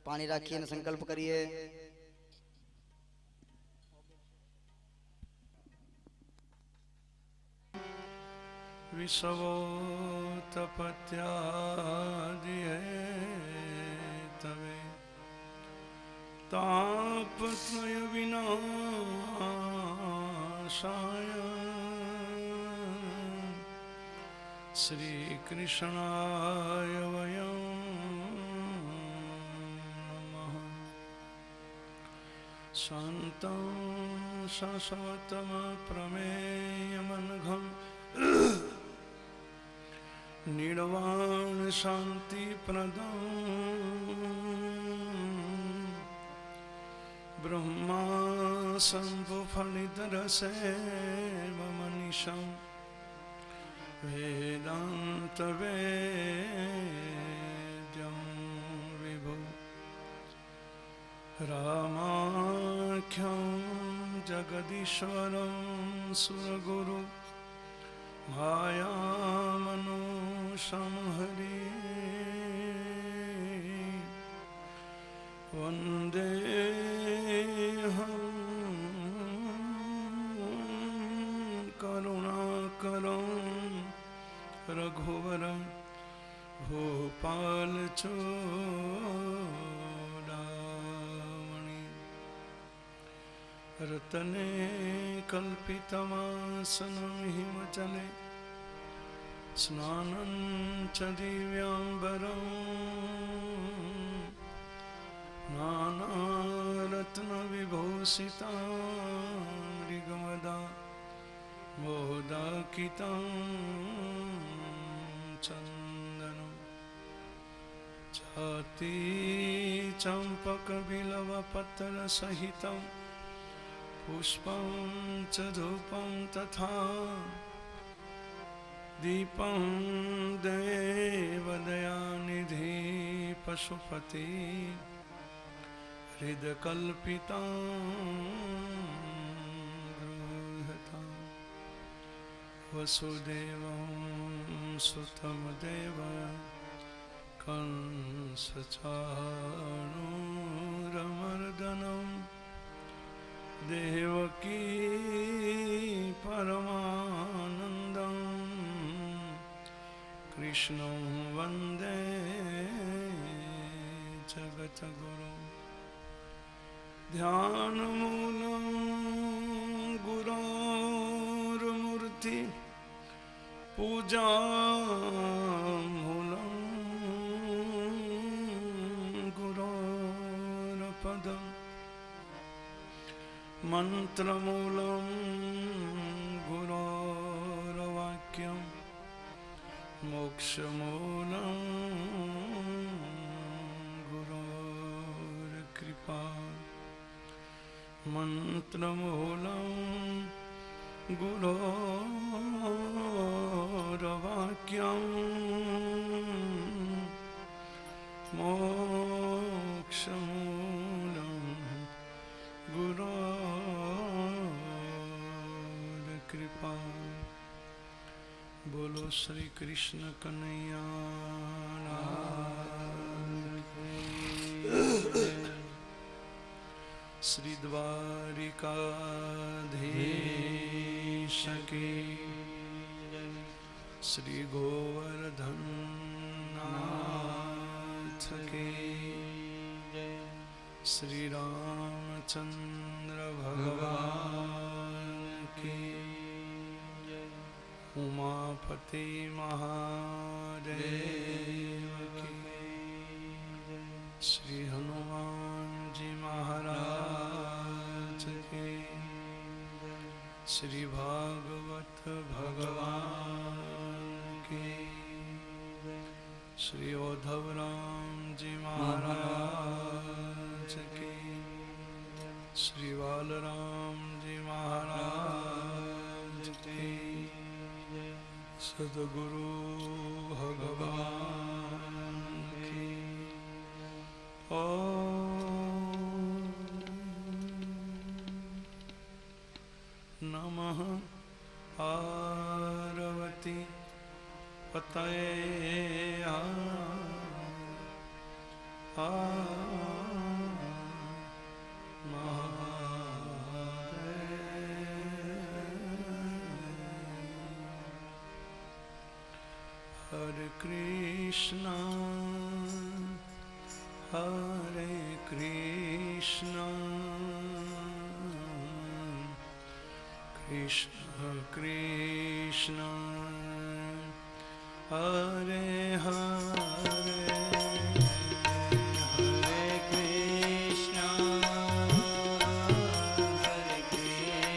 पानी राखिए न संकल्प करिए। विषवो तपत्यादि तवे तापत्रय विनाशाय श्री कृष्णाय वयं नमः। शान्तं शाश्वतं प्रमेयमनघं निर्वाण शांति प्रदं ब्रह्मा शम्भुफलितरसेवमनिशं वेदान्तवेद्यं विभो रामाख्यं जगदीश्वरं सुरगुरु मायामनुषं हरि वन्देऽहं करुणाकरं रघुवरं भूपालचूडामणि रतने कल्पितमासनं हिमचले स्नानं च दिव्याम्बरं नानारत्नविभूषितां मृगमदा मोदाकितं चन्दनं छाती चम्पकबिल्वपत्रसहितं पुष्पं च धूपं तथा दीपं देवदयानिधि पशुपति हृदकल्पितं गृह्यतां वसुदेवं सुतं देव कंसचाणूरमर्दनं देवकी परमानन्दं कृष्णं वन्दे जगद्गुरुं। ध्यानमूलं गुरोर्मूर्ति पूजामूलं गुरोर्पदम् मंत्रमूलं गुरोर्वाक्यं मोक्षमूलं गुरोर्कृपा मंत्रमूलं गुरोर्वाक्यं मोक्षमूलं गुरोर्कृपा। बोलो श्री कृष्ण कन्हैया श्री द्वारिकाधीश की श्री गोवर्धन नाथ की श्री रामचंद्र भगवान की उमापति महादेव की श्री हनुमान जी महाराज की श्री भागवत भगवान की श्री उद्धव राम जी महाराज की श्री बालराम जी महाराज की सद्गुरु भगवान की नमः पार्वती पतये Hare Krishna, Hare Krishna, Krishna Krishna, Hare Hare, Hare Krishna, Hare Krishna,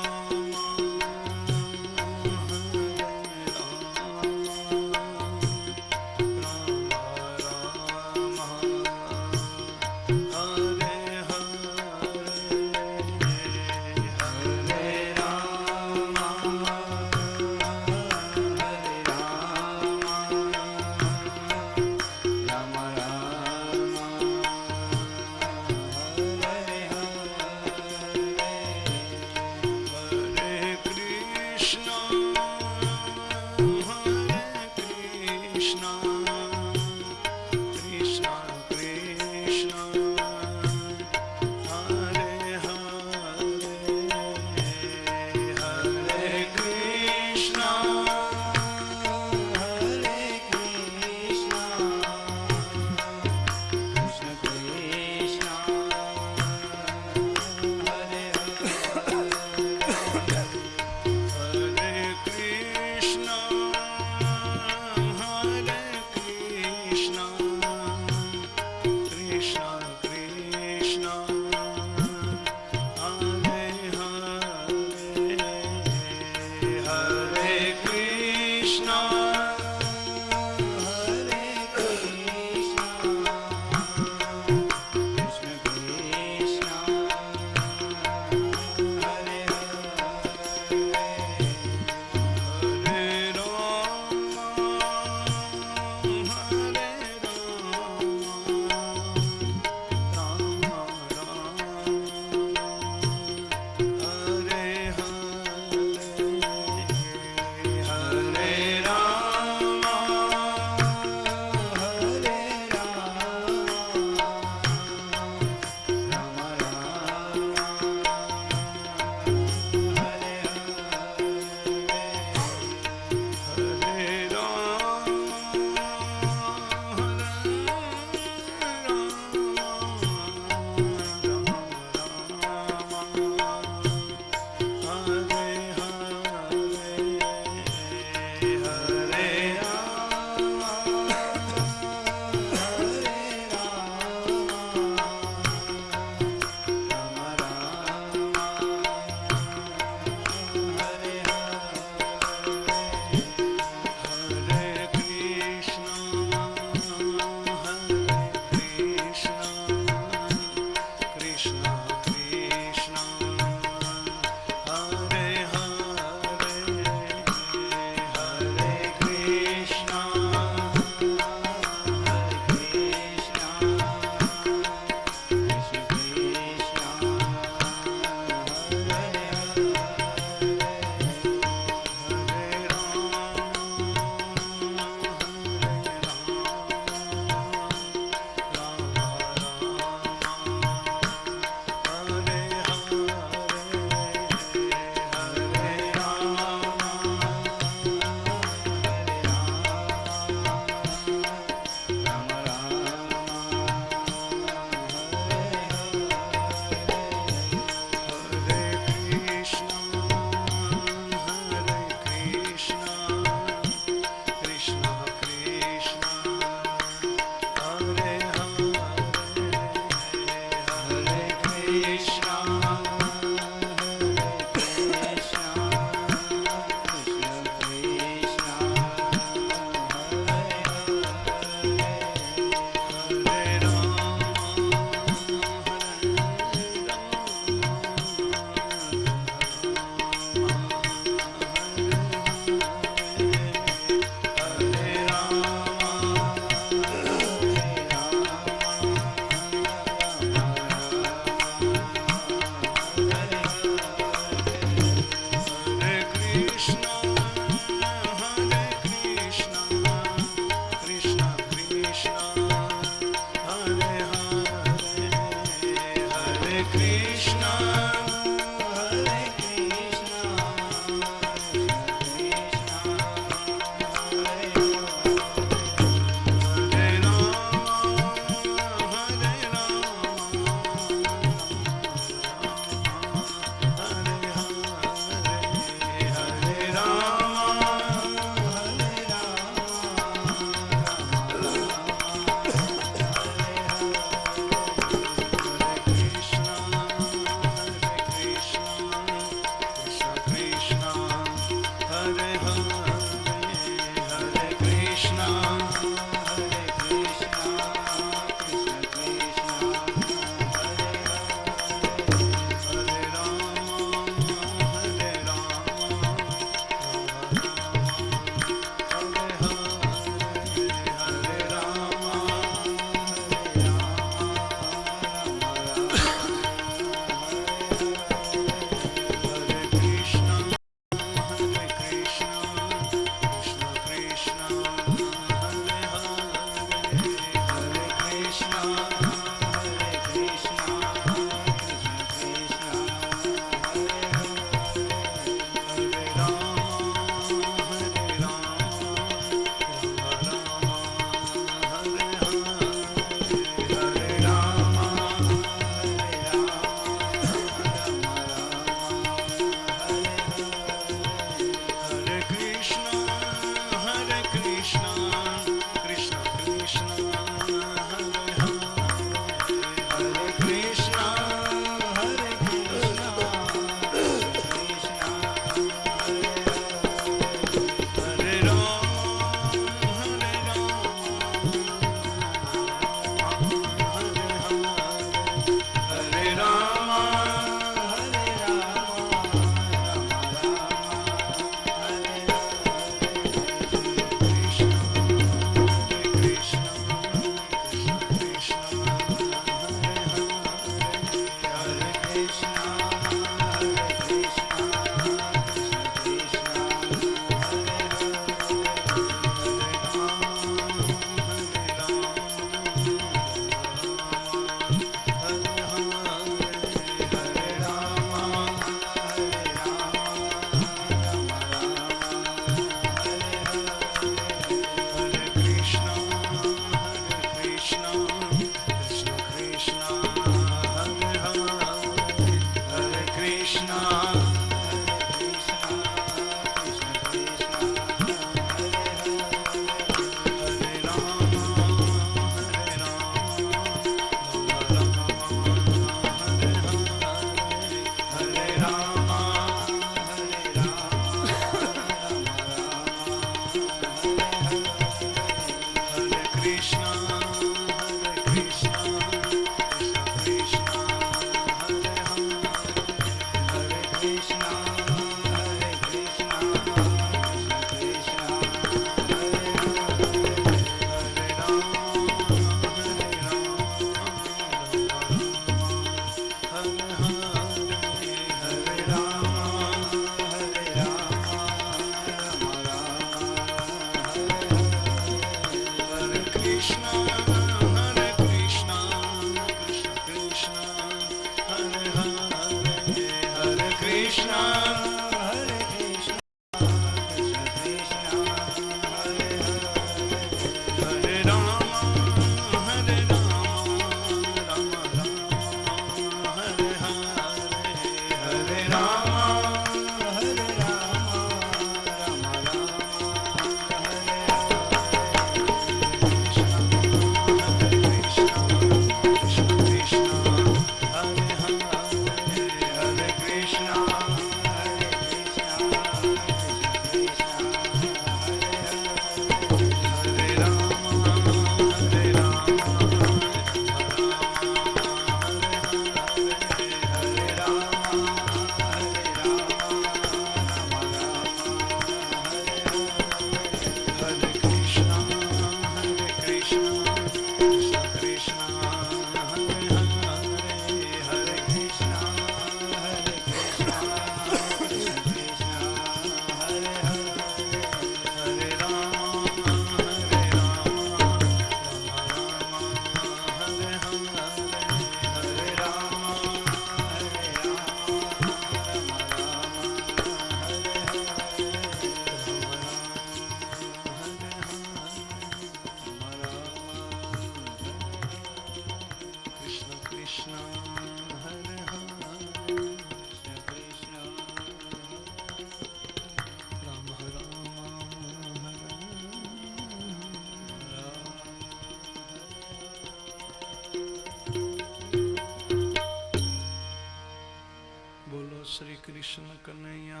Shri Krishna Kanhaiya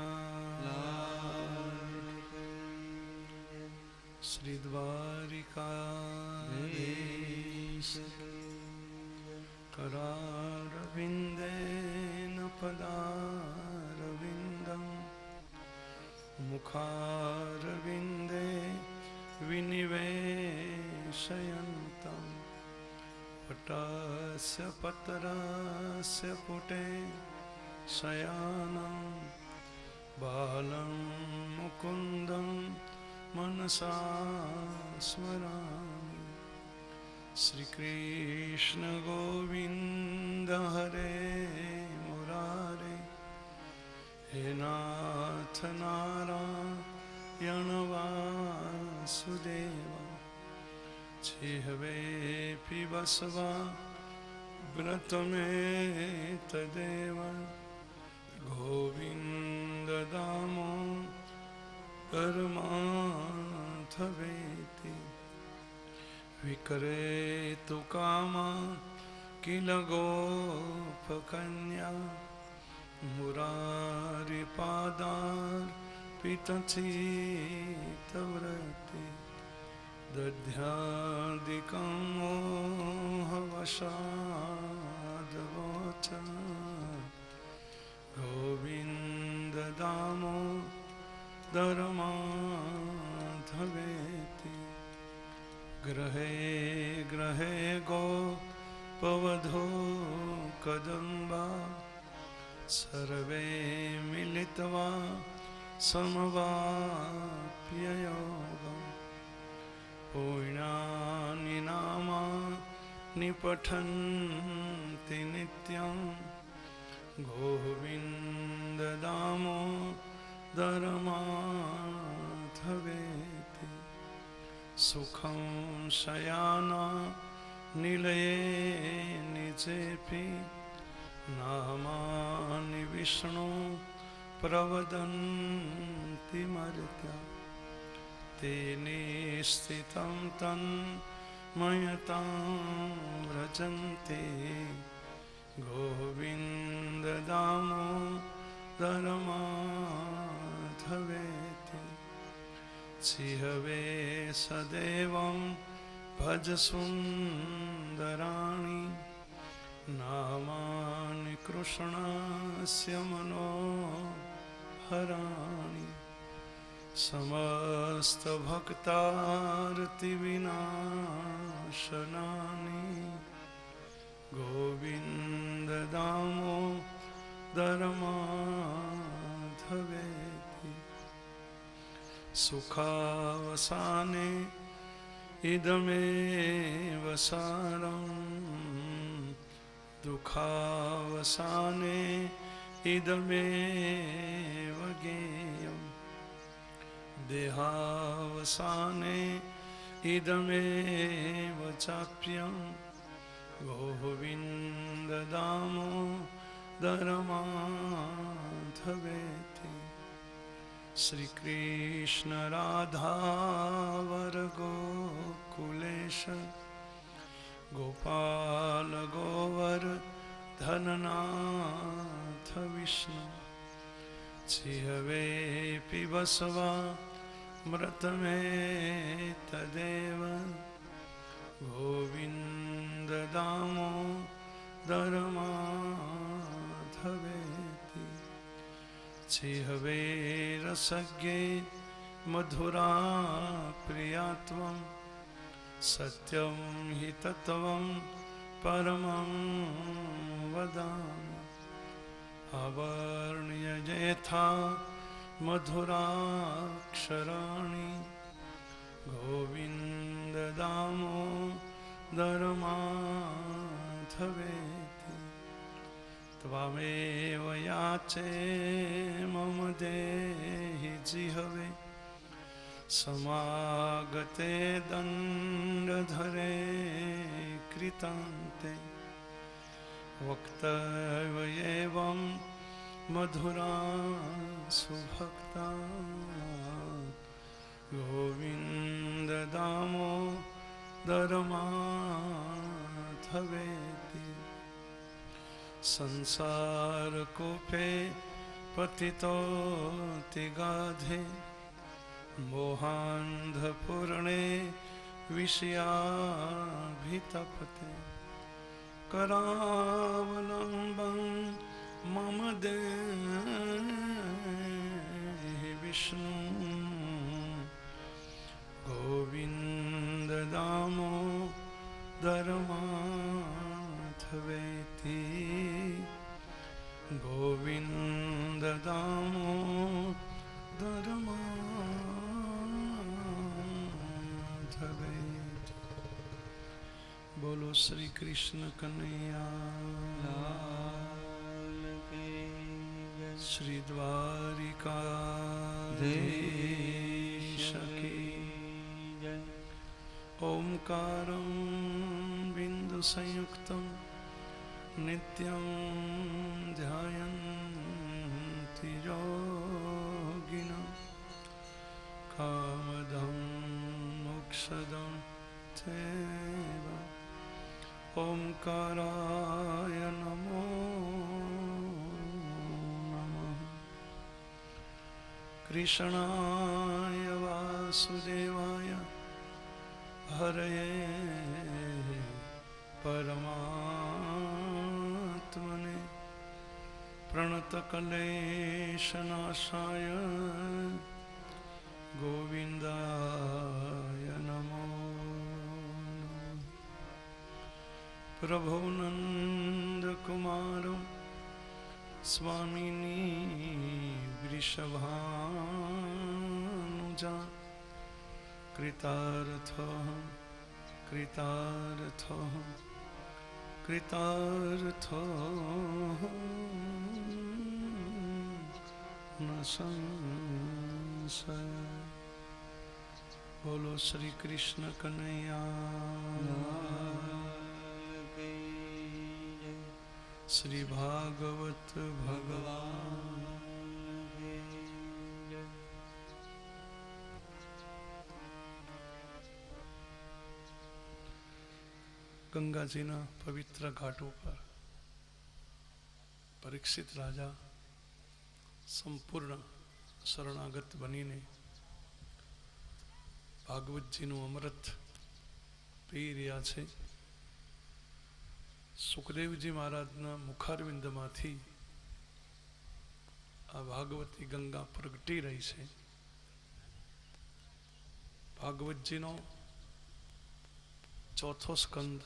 Lal Shri Dwarkadhish करारविन्देन पदारविन्दं मुखारविन्दे विनिवेशयन्तं पटस्य पत्रस्य पुटे शयानं बालं मुकुन्दं मनसा स्मरामि। श्रीकृष्ण गोविन्द हरे मुरारे, हे नाथ नारायण वासुदेव, जिह्वे पिबस्वा व्रत में तदेव, गोविन्द दामोदर माधवेति। विकरेतु कामा किल गोपकन्या, मुरारिपादार्पितचित्तवृत्ति, दध्यादिकं मोहवशाद्वोच, गोविन्द दामोदर माधवेति। गृहे गृहे गोपवधू कदम्बा, सर्वे मिलित्वा समवाप्ययोगम्, पुण्यानि नामानि पठन्ति नित्यं, गोविन्द दामोदर माधवेति। सुखं शयाना निलये निजेपि, नामानि विष्णु प्रवदन्ति मर्त्या, तेने स्थितं तन्मयतां व्रजन्ते, गोविन्द दामोदर माधवेति। जिह्वे सदेवं भज सुन्दराणि, नामानि कृष्णस्य मनोहराणि, समस्तभक्तार्तिविनाशनानि, गोविन्द दामोदर माधवेति। सुखावसाने इदमेव सारम्, दुःखावसाने इदमेव गेयम्, देहावसाने इदमेव चाप्यं, गोविन्द दामोदर माधवेति। श्रीकृष्ण राधा वर गोकुलेश, गोपाल गोवर धननाथ विष्णु, जिह्वे पिबस्वा मृत में तदेव, गोविन्द दामोदर माधवेति। जिह्वे रसज्ञे मधुरा प्रिया त्वं, सत्यं हि तत्त्वं परमं वदामि। अवर्ण्य यथा मधुराक्षराणि, गोविन्द दामोदर माधवेति। त्वमेव याचे मम देहि जिह्वे, समागते दण्डधरे कृतान्ते, वक्तव्येवं मधुरा सुभक्ता, गोविन्द दामोदर माधवेति। संसार कूपे पतितोऽतिगाधे, मोहान्धपूर्णे विषयाभितपते करावलम्बं मम देहि विष्णु गोविन्द दामोदरमाधवेति गोविन्द दामोदरमाधवेति। बोलो श्री कृष्ण कन्हैया लाल की जय। श्री द्वारिकाधीश की जय। ओंकारं बिंदु संयुक्तं नित्यं ध्यायन्ति योगिनः कामदं मोक्षदं चैव ओंकाराय नमो नमः। कृष्णाय वासुदेवाय हरये परमात्मने प्रणतक्लेशनाशाय गोविन्दाय नमो नमः। प्रभो नन्दकुमारं स्वामिनी वृषभानुजा कृतार्थः कृतार्थः कृतार्थः न संशय। बोलो श्री कृष्ण कन्हैया श्री भागवत भगवान। ગંગાજીના પવિત્ર ઘાટ ઉપર પરીક્ષિત રાજા સંપૂર્ણ શરણાગત બનીને ભાગવતજીનું અમૃત પી રહ્યા છે. સુખદેવજી મહારાજના મુખારવિંદમાંથી આ ભાગવતી ગંગા પ્રગટી રહી છે. ભાગવતજીનો ચોથો સ્કંદ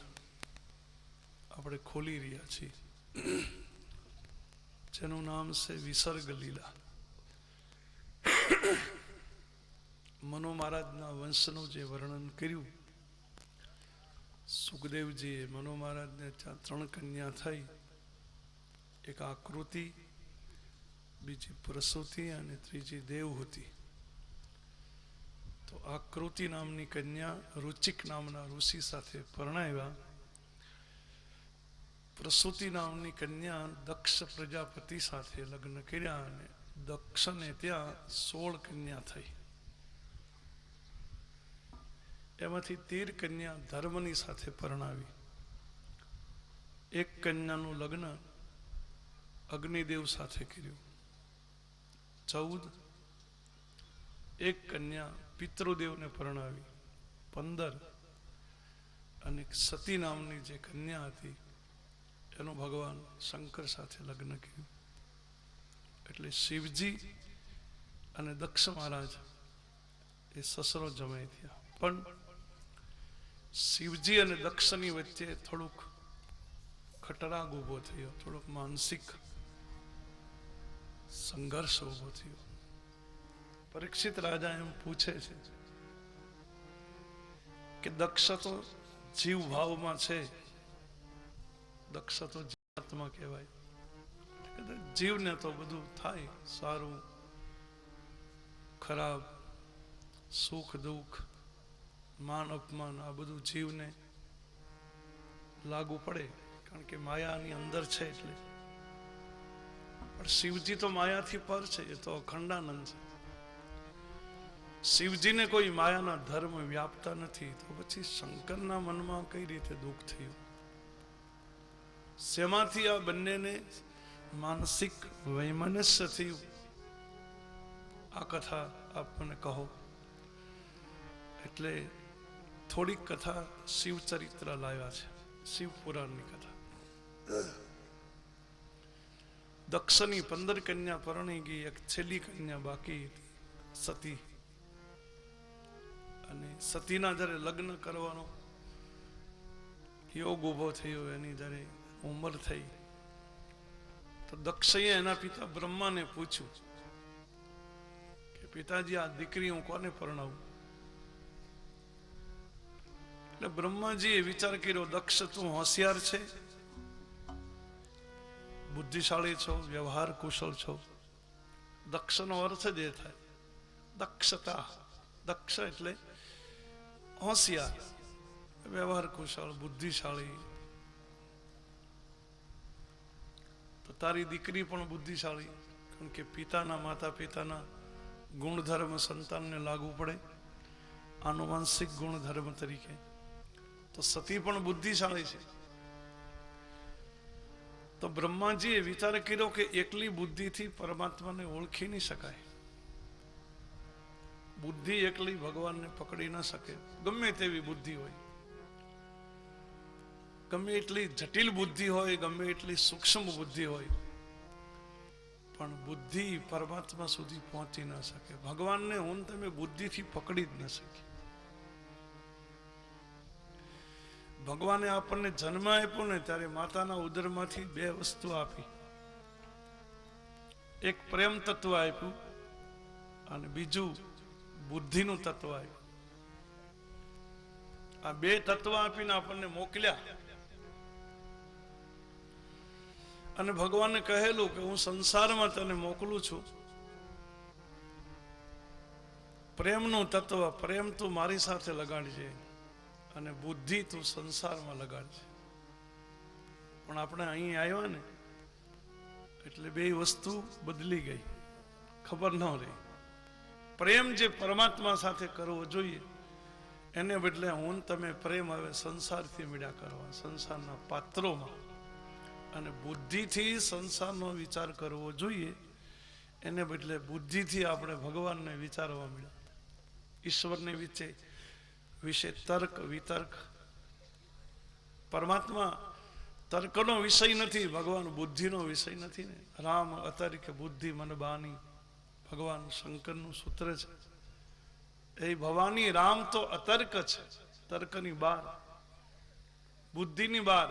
આપણે ખોલી રહ્યા છીએ, જેનું નામ છે વિસર્ગ લીલા. મનુ મહારાજના વંશનું જે વર્ણન કર્યું, સુખદેવજીએ મનુ મહારાજને ત્યાં 3 કન્યા થઈ, એક આકૃતિ, બીજી પ્રસૂતિ અને ત્રીજી દેવહૂતિ. તો આકૃતિ નામની કન્યા રુચિક નામના ઋષિ સાથે પરણાવ્યા. પ્રસૂતિ નામની કન્યા દક્ષ પ્રજાપતિ સાથે લગ્ન કર્યા અને દક્ષને ત્યાં 16 કન્યા થઈ. એમાંથી 13 કન્યા ધર્મની સાથે પરણાવી. એક કન્યાનું લગ્ન અગ્નિદેવ સાથે કર્યું. 14. એક કન્યા પિતૃદેવને પરણાવી. 15. અને સતી નામની જે કન્યા હતી એનું ભગવાન શંકર સાથે લગ્ન કર્યું. એટલે શિવજી અને દક્ષ મહારાજ એ સસરો જમાઈ થયા. પણ શિવજી અને દક્ષની વચ્ચે થોડુંક ખટરાગ ઊભો થયો, થોડોક માનસિક સંઘર્ષ ઊભો થયો. પરીક્ષિત રાજા એમ પૂછે છે કે દક્ષ તો જીવ ભાવમાં છે, દક્ષ તો જીવાત્મા કહેવાય. જીવને તો બધું થાય, સારું ખરાબ, સુખ દુઃખ, માન અપમાન, આ બધું જીવને લાગુ પડે, કારણ કે માયાની અંદર છે એટલે. પણ શિવજી તો માયાથી પર છે, એ તો અખંડાનંદ છે. શિવજીને કોઈ માયાના ધર્મ વ્યાપતા નથી, તો પછી શંકરના મનમાં કઈ રીતે દુઃખ થયું? શેમાંથી આ બંનેને માનસિક વૈમનસ્ય થયું? આ કથા આપ મને કહો. એટલે થોડીક કથા શિવચરિત્ર લાવ્યા છે, શિવ પુરાણની કથા. દક્ષની 15 કન્યા પરણી ગઈ, એક છેલ્લી કન્યા બાકી હતી, સતી. અને સતીના જ્યારે લગ્ન કરવાનો યોગ ઉભો થયો, એની જ્યારે ઉંમર થઈ, તો દક્ષએ એના પિતા બ્રહ્માને પૂછ્યું કે પિતાજી, આ દીકરી હું કોને પરણાવું? એટલે બ્રહ્માજીએ વિચાર કર્યો, દક્ષ તું હોશિયાર છે, બુદ્ધિશાળી છો, વ્યવહાર કુશળ છો. દક્ષનો અર્થ જ એ થાય, દક્ષતા. દક્ષ એટલે હોશિયાર, વ્યવહાર કુશળ, બુદ્ધિશાળી. તો તારી દીકરી પણ બુદ્ધિશાળી, કારણ કે પિતાના માતા પિતાના ગુણધર્મ સંતાનને લાગુ પડે, આનુવંશિક ગુણધર્મ તરીકે. તો સતી પણ બુદ્ધિશાળી છે. તો બ્રહ્માજીએ વિચાર કર્યો કે એકલી બુદ્ધિથી પરમાત્માને ઓળખી નહીં શકાય. બુદ્ધિ એકલી ભગવાનને પકડી ન શકે, ગમે તેવી બુદ્ધિ હોય, ગમે એટલી જટિલ બુદ્ધિ હોય, ગમે એટલી સૂક્ષ્મ બુદ્ધિ હોય, પણ બુદ્ધિ પરમાત્મા સુધી પહોંચી ન શકે. ભગવાનને હું તમે બુદ્ધિથી પકડી જ ન શકીએ. ભગવાને આપણને જન્મ આપ્યો ને ત્યારે માતાના ઉદરમાંથી 2 વસ્તુ આપી, એક પ્રેમ તત્વ આપ્યું અને બીજું બુદ્ધિનું તત્વ આપ્યું. આ 2 તત્વ આપીને આપણને મોકલ્યા. અને ભગવાને કહેલું કે હું સંસારમાં તને મોકલું છું, પ્રેમનું તત્વ, પ્રેમ તું મારી સાથે લગાડજે અને બુદ્ધિ તું સંસારમાં લગાડજે. પણ આપણે અહીં આવ્યા ને એટલે 2 વસ્તુ બદલી ગઈ, ખબર ન રહી. પ્રેમ જે પરમાત્મા સાથે કરવો જોઈએ એને બદલે હું તમે પ્રેમ હવે સંસારથી મીડા કરવા, સંસારના પાત્રોમાં. અને બુદ્ધિથી સંસારનો વિચાર કરવો જોઈએ એને બદલે બુદ્ધિથી આપણે ભગવાનને વિચારવા મળ્યા. ઈશ્વરને વિશે તર્ક વિતર્ક. પરમાત્મા તર્કનો વિષય નથી, ભગવાન બુદ્ધિનો વિષય નથી ને. રામ અતર્ક બુદ્ધિ મન બાની, ભગવાન શંકરનું સૂત્ર છે. એ ભવાની રામ તો અતર્ક છે, તર્કની બહાર, બુદ્ધિની બહાર,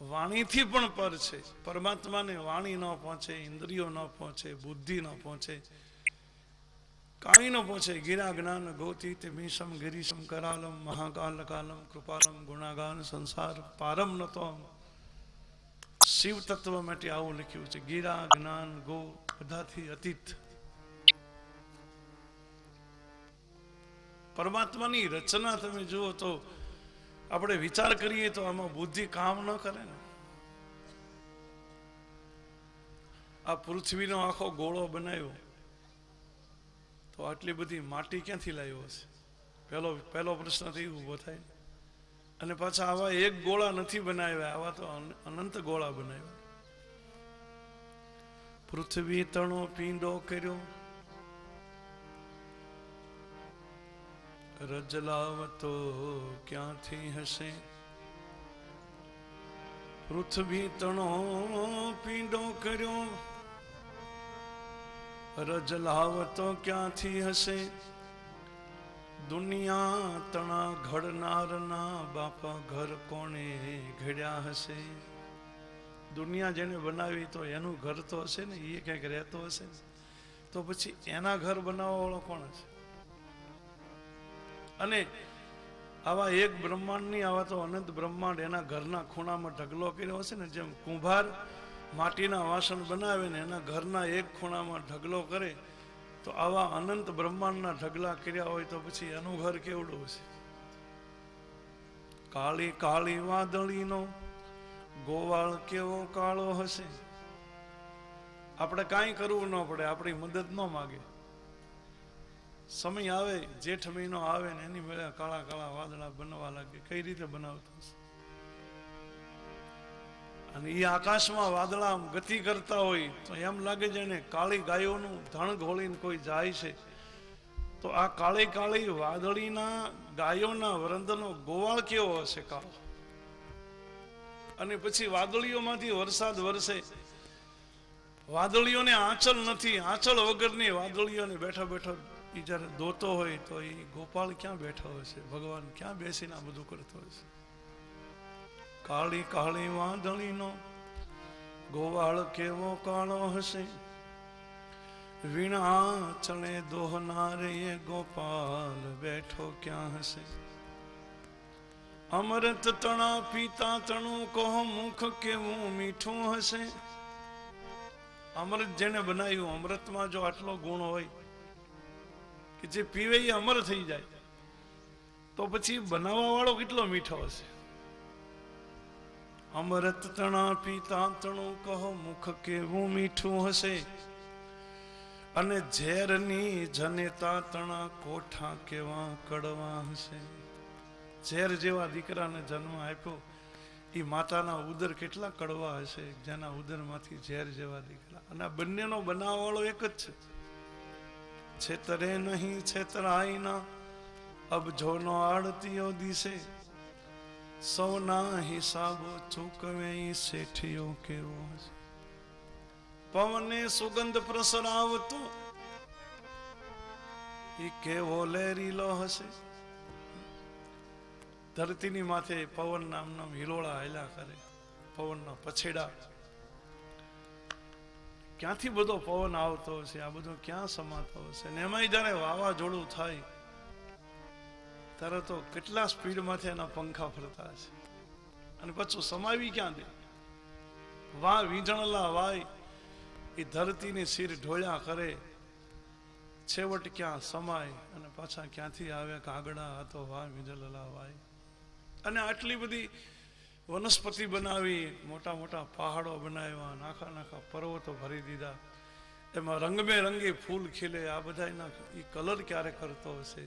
વાણીથી પણ પર છે. પરમાત્માને વાણી ન પહોંચે, ઇન્દ્રિયો ન પહોંચે, બુદ્ધિ ન પહોંચે, કાંઈ ન પહોંચે. ગિરા જ્ઞાન ગોતીત મીશમ ગિરીશમ કરાલમ મહાકાલ કાલમ કૃપાલમ ગુણાગાન સંસાર પારમ નતો. શિવ તત્વ માટે આવું લખ્યું છે, ગિરા જ્ઞાન ગો બધાથી અતીત. પરમાત્માની રચના તમે જુઓ તો આપણે વિચાર કરીએ તો આમાં બુદ્ધિ કામ ન કરે ને. આ પૃથ્વીનો આખો ગોળો બનાવ્યો તો આટલી બધી માટી ક્યાંથી લાવ્યો હશે? પહેલો પ્રશ્ન તો ઉભો થાય. અને પાછા આવા એક ગોળા નથી બનાવ્યા, આવા તો અનંત ગોળા બનાવ્યા. પૃથ્વી તણો પીંડો કર્યો, રજલાવતો ક્યાંથી હશે? પૃથ્વી તણો પીંડો કર્યો, રજલાવતો ક્યાંથી હશે? દુનિયા તણા ઘડનારના બાપા ઘર કોણે ઘડ્યા હશે? દુનિયા જેને બનાવી તો એનું ઘર તો હશે ને, એ ક્યાંક રહેતો હશે ને. તો પછી એના ઘર બનાવવા વાળો કોણ છે? અને આવા એક બ્રહ્માંડની, આવા તો અનંત બ્રહ્માંડ એના ઘરના ખૂણામાં ઢગલો કર્યો હશે ને. જેમ કુંભાર માટીના વાસણ બનાવે ને એના ઘરના એક ખૂણામાં ઢગલો કરે, તો આવા અનંત બ્રહ્માંડના ઢગલા કર્યા હોય તો પછી એનું ઘર કેવડું હશે? કાળી કાળી વાદળીનો ગોવાળ કેવો કાળો હશે? આપણે કાંઈ કરવું ન પડે, આપણી મદદ ન માગે. સમય આવે, જેઠ મહિનો આવે ને એની મેળે કાળા કાળા વાદળા બનવા લાગે. કઈ રીતે બનાવતો હશે? અને એ આકાશમાં વાદળા ગતિ કરતા હોય તો એમ લાગે છે એને કાળી ગાયોનું ધણ ઘોળીને કોઈ જાય છે. તો આ કાળી કાળી વાદળીના ગાયોના વરંદનો ગોવાળ કેવો હશે કાળો. અને પછી વાદળીઓમાંથી વરસાદ વરસે. વાદળીઓને આંચલ નથી, આંચલ વગરની વાદળીઓને બેઠો બેઠો એ જ્યારે દોતો હોય તો એ ગોપાળ ક્યાં બેઠો હશે, ભગવાન ક્યાં બેસીને આ બધું કરતો હશે. કાળી કાળી વાદળીનો ગોવાળ કેવો કાળો હશે, વીણા ચણે દોહનારે એ ગોપાલ બેઠો ક્યાં હશે. અમૃત તણા પીતા તણું કહો મુખ કેવું મીઠું હશે. અમૃત જેને બનાવ્યું, અમૃતમાં જો આટલો ગુણ હોય કે જે પીવે એ અમર થઈ જાય, તો પછી બનાવવા વાળો કેટલો મીઠો હશે. અમૃત તણા પીતા તણું કહો મુખ કેવું મીઠું હશે, અને ઝેરની જનેતા તણા કોઠા કેવા કડવા હશે. ઝેર જેવા દીકરાને જન્મ આપ્યો, એ માતાના ઉદર કેટલા કડવા હશે, જેના ઉદરમાંથી ઝેર જેવા દીકરા. અને આ બંનેનો બનાવવા વાળો એક જ છે. છેતરે નહીં છેતરાઈના અબજોનો આડતીઓ દિશે, સૌના હિસાબો ચૂકવે શેઠિયો કેવો હશે. પવને સુગંધ પ્રસરાવતો એ કેવો લહેરીલો હશે. ધરતીની માથે પવન નામના હિલોળા હાલ્યા કરે, પવનના પછેડા. ક્યાંથી બધો પવન આવતો હશે, આ બધો ક્યાં સમાતો હશે. ને એમાંય જયારે વાવાઝોડું થાય ત્યારે તો કેટલા સ્પીડમાંથી એના પંખા ફરતા હશે, અને પછી સમાવી ક્યાં દે. વાહ વીંજણલા વાય એ ધરતીની શિર ઢોળ્યા કરે, છેવટ ક્યાં સમાય અને પાછા ક્યાંથી આવે કાગડા. હતો વાહ વીંજણલા વાય. અને આટલી બધી વનસ્પતિ બનાવી, મોટા મોટા પહાડો બનાવ્યા, નાખા નાખા પર્વતો ભરી દીધા, એમાં રંગબેરંગી ફૂલ ખીલે. આ બધા એ કલર ક્યારે કરતો હશે,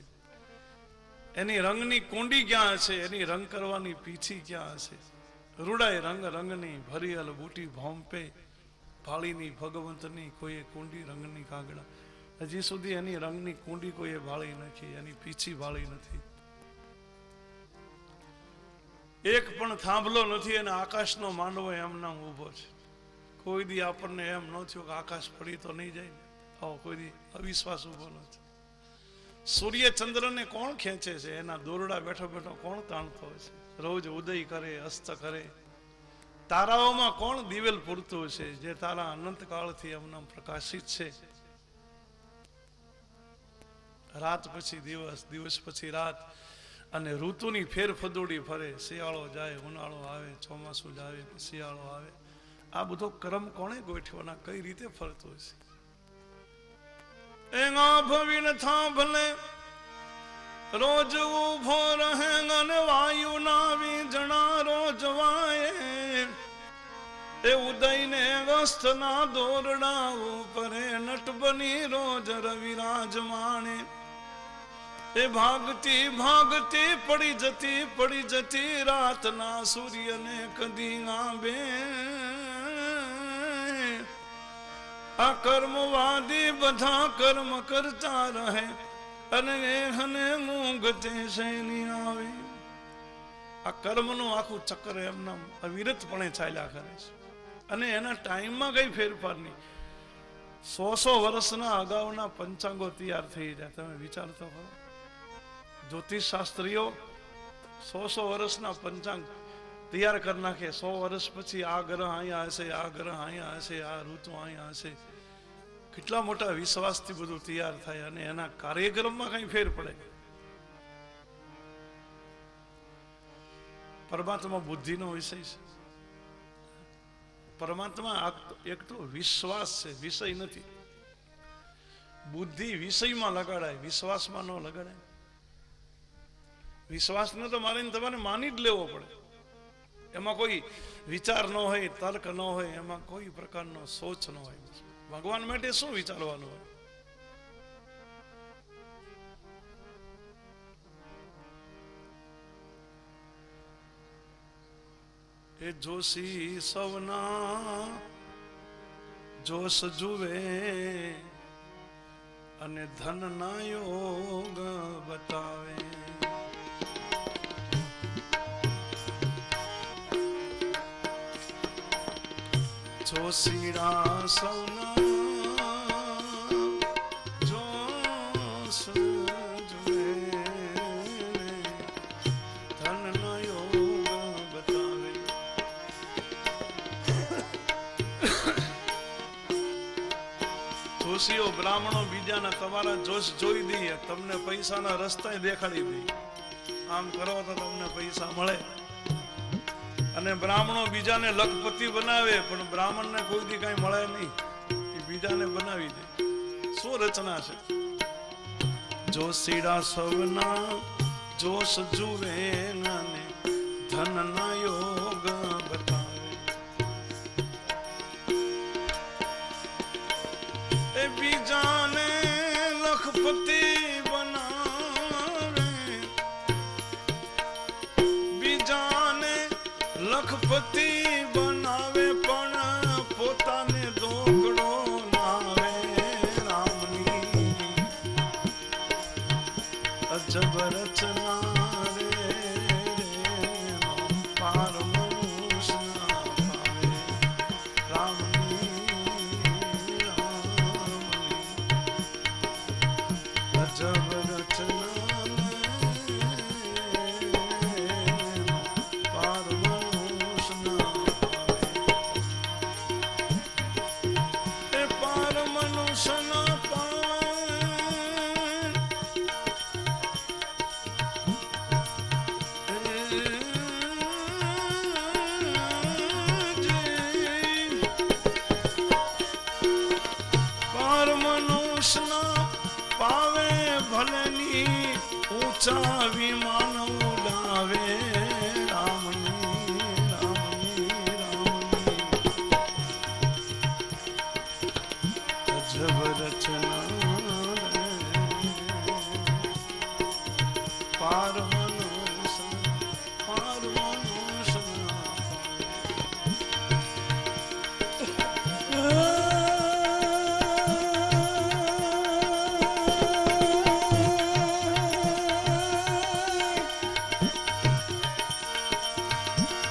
એની રંગની કુંડી ક્યાં હશે, એની રંગ કરવાની પીછી ક્યાં હશે. રૂડાય રંગ રંગની ભરીયલ બૂટી ભોંપે, ભાળીની ભગવંતની કોઈએ કુંડી રંગની કાગડા. હજી સુધી એની રંગની કુંડી કોઈએ ભાળી નથી, એની પીછી ભાળી નથી. એક પણ થાંભલો નથી, અને આકાશનો માંડવો એમ નામ ઉભો છે. કોઈ દી આપણને એમ ન થયું કે આકાશ પડી તો નહીં જાય ને, આવો કોઈ દી અવિશ્વાસ ઉભો નથી. સૂર્ય ચંદ્રને કોણ ખેંચે છે, એના દોરડા બેઠો બેઠો કોણ તાણતો હશે. રોજ ઉદય કરે, અસ્ત કરે. તારાઓમાં કોણ દિવેલ પૂરતું છે, જે તારા અનંત કાળથી એમના પ્રકાશિત છે. રાત પછી દિવસ, દિવસ પછી રાત, અને ઋતુની ફેરફદોડી ફરે. શિયાળો જાય, ઉનાળો આવે, ચોમાસું જાય, શિયાળો આવે. આ બધો ક્રમ કોણે ગોઠવ્યો, ના કઈ રીતે ફરતો હશે. એના ભવિન થાંભલે રોજ ઉભો રહે, અને વાયુ ના વીજણા રોજ વાય. એ ઉદયને અસ્ત ના દોરડા ઉપરે નટ બની રોજ રવિરાજ માણે. એ ભાગતી ભાગતી પડી જતી રાતના સૂર્યને કદી આંબે. આ કર્મવાદી બધા કર્મ કરતા રહે, અને હને મૂંગતે શેની આવે. આ કર્મનું આખું ચક્ર એમના અવિરતપણે ચાલ્યા કરે છે, અને એના ટાઈમમાં કઈ ફેરફાર નહીં. 100 વર્ષના અગાઉના પંચાંગો તૈયાર થઈ જાય. તમે વિચારતો કરો, જ્યોતિષ શાસ્ત્રીઓ 100 વર્ષના પંચાંગ તૈયાર કરી નાખે. 100 વર્ષ પછી આ ગ્રહ અહીંયા હશે, આ ગ્રહ અહીંયા હશે, આ ઋતુ અહીંયા હશે. કેટલા મોટા વિશ્વાસથી બધું તૈયાર થાય, અને એના કાર્યક્રમમાં કઈ ફેર પડે. પરમાત્મા બુદ્ધિનો વિષય છે. પરમાત્મા એક તો વિશ્વાસ છે, વિષય નથી. બુદ્ધિ વિષયમાં લગાડાય, વિશ્વાસમાં ન લગાડાય. વિશ્વાસને તો મારે તમારે માની જ લેવો પડે. એમાં કોઈ વિચાર ન હોય, તર્ક ન હોય, એમાં કોઈ પ્રકારનો સોચ ન હોય. ભગવાન માટે શું વિચારવાનું હોય? એ જોશી સવના જોશ જુએ, અને ધનના યોગ બતાવે. જોશીડા સૌના જોશ જોએ ધનના યોગ બતાવે. જોશીઓ બ્રાહ્મણો બીજાના તમારા જોશ જોઈ દઈએ, તમને પૈસાના રસ્તા દેખાડી દે. આમ કરો તો તમને પૈસા મળે. અને બ્રાહ્મણો બીજાને લખપતિ બનાવે, પણ બ્રાહ્મણને કોઈ દી કઈ મળે નહીં. એ બીજાને બનાવી દે. શું રચના છે? જોશીડા સૌના જોશ જુએ ને ધનના યોગ બતાવે. એ બીજાને લખપતિ બનાવે, બીજાને લખપતિ બનાવે, પણ પોતાને દોકડો નાવે. રામની અજબ રચના રે, પાર મનુષ્ય ના પાવે. રામની અજબ રચના પાર મનુષ્ય ના પાવે. એ પાર મનુષ્ય ના પાવે. ભલેની ઊંચા વિમાન ઉડાવે. રામની રામની રામની અજબ રચના પાર મનુષ્ય પાર મનુષ્ય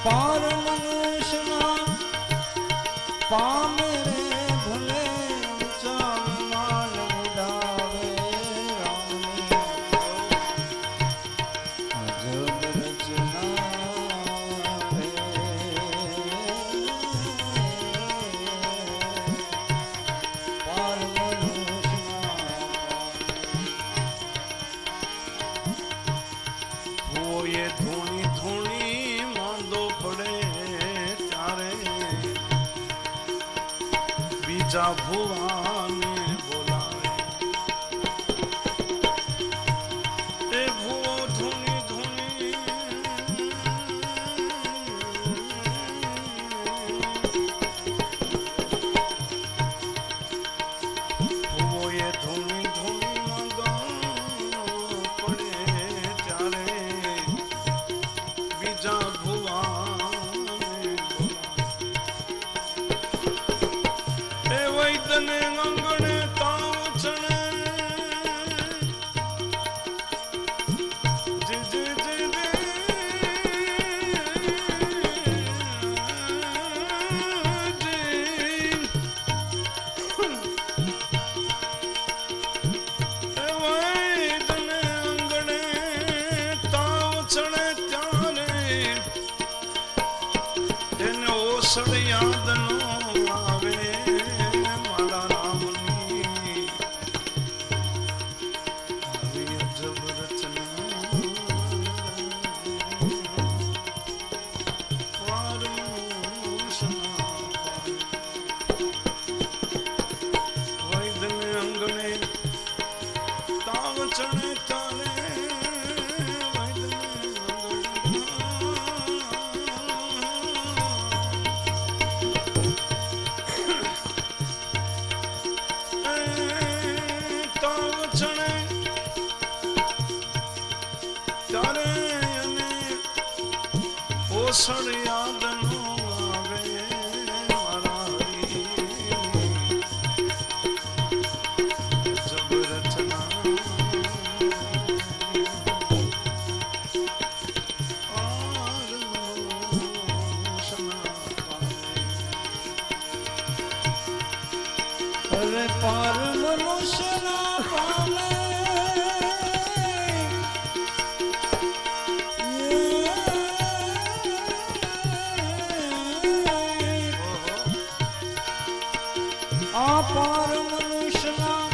પાર મનુષ્યના પામે રે ભલે ઊંચા વિમાન ઉડાવે. રામની અજબ રચના રે, પાર મનુષ્યના હોય ધૂણી ધૂણી માંદો પડે ત્યારે બીજા ભુવાને બોલાવે. એ ભુવો ધૂણી ધૂણી ભુવોએ ધૂણી ધૂણી માંદો પડે ત્યારે બીજા ભુવાને બોલાવે. એ વૈદને આંગણે તાવ ચણે. જી જી જી જી. એ વૈદને આંગણે તાવ ચણે ત્યારે એને ઓસડ યાદ નો આવે. મારા રામની આવી અજબ રચના પાર મનુષ્ય ના પાવે. વૈદને અંગણે તાવ ચણે તારે વૈદને તાવ ચણે ત્યારે એને ઓસડ યાદ નો આવે. મારા હરી જબરત પાર મનુષ્યના પામે આ પાર મનુષ્યના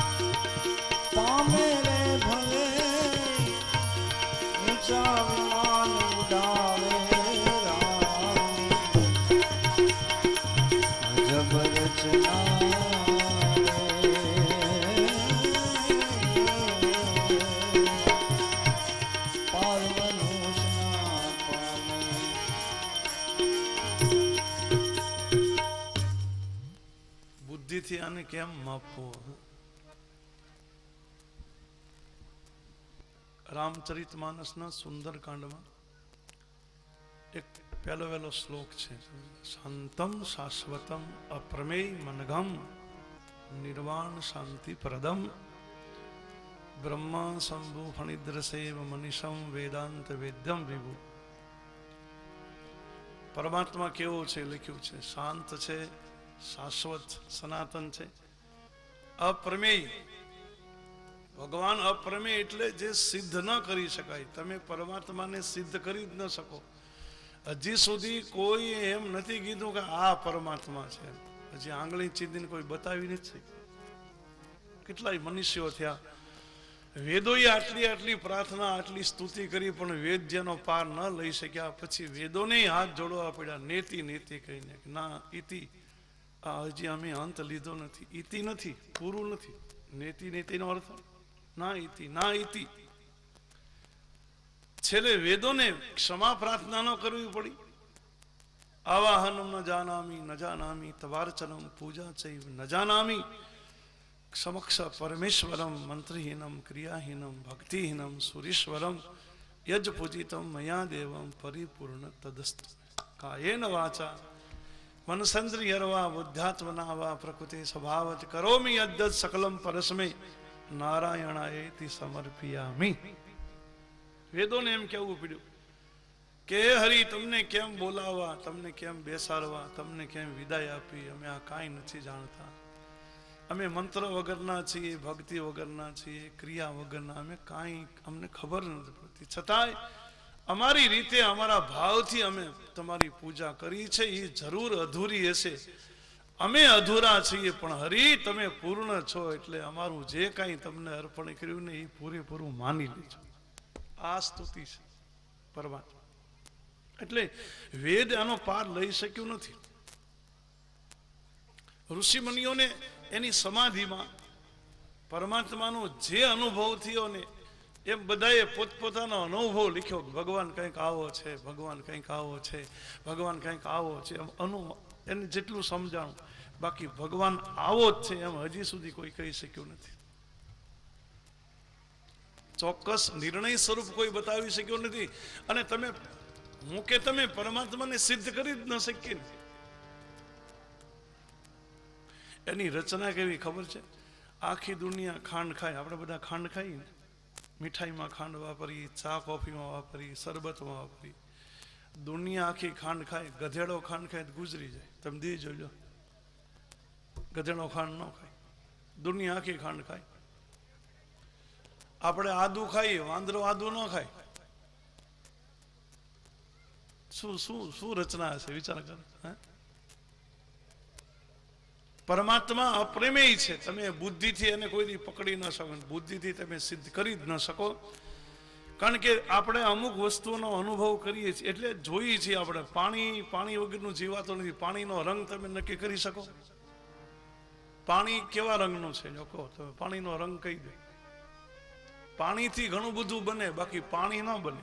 પામે રે ભલે ઊંચા વિમાન ઉડાવે રામ અજબ રચના બુદ્ધિથી આને કેમ માપવું? રામચરિતમાનસના સુંદરકાંડમાં એક પહેલો વહેલો શ્લોક છે, શાંતમ શાશ્વતમ અપ્રમેય મનઘમ નિર્વાણ શાંતિ પ્રદમ બ્રહ્મા શંભુ ફણિદ્રસેવ મનીષમ વેદાંત વેદ્યમ વિભુ. પરમાત્મા કેવો છે લખ્યું છે, શાંત છે, શાશ્વત સનાતન છે, અપ્રમેય. ભગવાન અપ્રમેય એટલે જે સિદ્ધ ન કરી શકાય. તમે પરમાત્માને સિદ્ધ કરી જ ન શકો. હજી સુધી કોઈ એમ નથી કીધું કે આ પરમાત્મા છે. હજી આંગળી ચીંધીને કોઈ બતાવી નથી. કેટલાય મનુષ્યો થયા, વેદોએ આટલી પ્રાર્થના આટલી સ્તુતિ કરી, પણ વેદ જેનો પાર ન લઈ શક્યા. પછી વેદોને હાથ જોડવા પડ્યા, નેતિ નેતિ કહીને. ના ઇતિ, હજી અમે અંત લીધો નથી. ઇતિ નથી, પૂરું નથી. નેતિ નેતિનો અર્થ ના ઇતિ, ના ઇતિ. છેલ્લે વેદોને ક્ષમા પ્રાર્થના ન કરવી પડી. આવાહનમ ન જાનામી ન જાનામી તવાર્ચનમ પૂજા ચૈવ ન જાનામી સમક્ષ પરમેશ્વરમ મંત્રહીનમ ક્રિયાહીનમ ભક્તિહીનમ સુરીશ્વરમ યજ પૂજિતમ મયા દેવમ પરિપૂર્ણ તદસ્તુ કાયેન વાચા મનસેન્દ્રિયર્વા બુદ્ધાત્મના વા પ્રકૃતિ સ્વભાવત કરોમિ યદ્યત સકલમ પરસ્મે નારાયણાયેતિ સમર્પિયામિ. વેદોને એમ કહેવું પડ્યું કે હરિ, તમને કેમ બોલાવવા, તમને કેમ બેસાડવા, તમને કેમ વિદાય આપી, અમે આ કાંઈ નથી જાણતા. અમે મંત્ર વગરના છીએ, ભક્તિ વગરના છીએ, ક્રિયા વગરના. અમે કાંઈ, અમને ખબર નથી પડતી. છતાંય અમારી રીતે, અમારા ભાવથી અમે તમારી પૂજા કરી છે. એ જરૂર અધૂરી હશે, અમે અધૂરા છીએ, પણ હરિ તમે પૂર્ણ છો, એટલે અમારું જે કાંઈ તમને અર્પણ કર્યું ને એ પૂરેપૂરું માની લેજો. આ સ્તુતિ છે પરમાત્મા. એટલે વેદ આનો પાર લઈ શક્યું નથી. ઋષિ મુનિઓને એની સમાધિમાં પરમાત્માનો જે અનુભવ થયો ને, એમ બધાએ પોતપોતાનો અનુભવ લખ્યો. ભગવાન કંઈક આવો છે, ભગવાન કંઈક આવો છે, ભગવાન કંઈક આવો છે. એમ એને જેટલું સમજાણું. બાકી ભગવાન આવો જ છે એમ હજી સુધી કોઈ કહી શક્યું નથી. ચોક્કસ નિર્ણય સ્વરૂપ કોઈ બતાવી શક્યો નથી. અને તમે, હું કે તમે પરમાત્માને સિદ્ધ કરી જ ન શકીએ. એની રચના કેવી ખબર છે? આખી દુનિયા ખાંડ ખાય. આપણે બધા ખાંડ ખાઈએ ને, મીઠાઈમાં ખાંડ વાપરી, ચા કોફીમાં વાપરી, શરબતમાં વાપરી. દુનિયા આખી ખાંડ ખાય. ગધેડો ખાંડ ખાય તો ગુજરી જાય. તમે દી જોજો, ગધેડો ખાંડ ન ખાય. દુનિયા આખી ખાંડ ખાય. આપણે આદુ ખાઈએ, વાંદરો આદુ ન ખાય. શું શું શું રચના હશે, વિચાર કરો. પરમાત્મા અપ્રમેય છે. તમે બુદ્ધિથી એને કોઈ દી પકડી ન શકો, બુદ્ધિથી તમે સિદ્ધ કરી જ ન શકો. કારણ કે આપણે અમુક વસ્તુઓનો અનુભવ કરીએ છીએ, એટલે જોઈએ છીએ. આપણે પાણી વગરનું જીવાતો નથી. પાણીનો રંગ તમે નક્કી કરી શકો? પાણી કેવા રંગનું છે જો કહો તમે, પાણીનો રંગ કહી દે. પાણીથી ઘણું બધું બને, બાકી પાણી ન બને.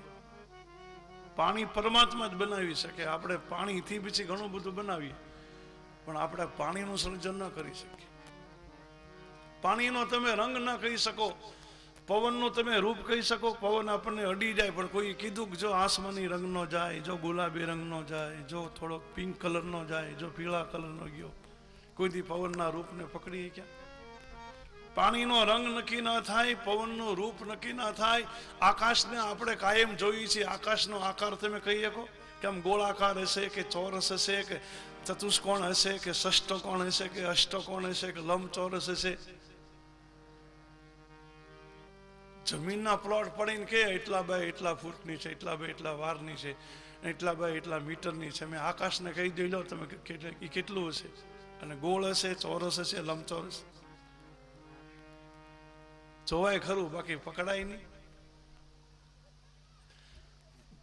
પાણી પરમાત્મા જ બનાવી શકે. આપણે પાણીથી પછી ઘણું બધું બનાવીએ, પણ આપણે પાણીનું સર્જન ન કરી શકીએ. પાણીનો તમે રંગ ન કહી શકો. પવનનું તમે રૂપ કહી શકો. પવન આપણને અડી જાય, પણ કોઈ કીધું કે જો આસમાની રંગનો જાય, જો ગુલાબી રંગનો જાય, જો થોડો પિંક કલરનો જાય, જો પીળા કલરનો ગયો, કોઈથી પવનના રૂપને પકડી ગયા? પાણીનો રંગ નક્કી ના થાય, પવનનું રૂપ નક્કી ના થાય. આકાશને આપણે કાયમ જોઈએ છીએ. આકાશનો આકાર તમે કહી શકો કે આમ ગોળાકાર હશે, કે ચોરસ હશે, કે ચતુષ્કોણ હશે, કે ષષ્ટકોણ હશે, કે અષ્ટકોણ હશે, કે લંબચોરસ હશે? જમીનના પ્લોટ પડીને કે એટલા બાય એટલા ફૂટની છે, એટલા બાય એટલા વારની છે, એટલા બાય એટલા મીટરની છે. મેં આકાશને કહી દઈ લો તમે એ કેટલું હશે, અને ગોળ હશે, ચોરસ હશે, લંબચોરસ, જોવાય ખરું બાકી પકડાય નહીં.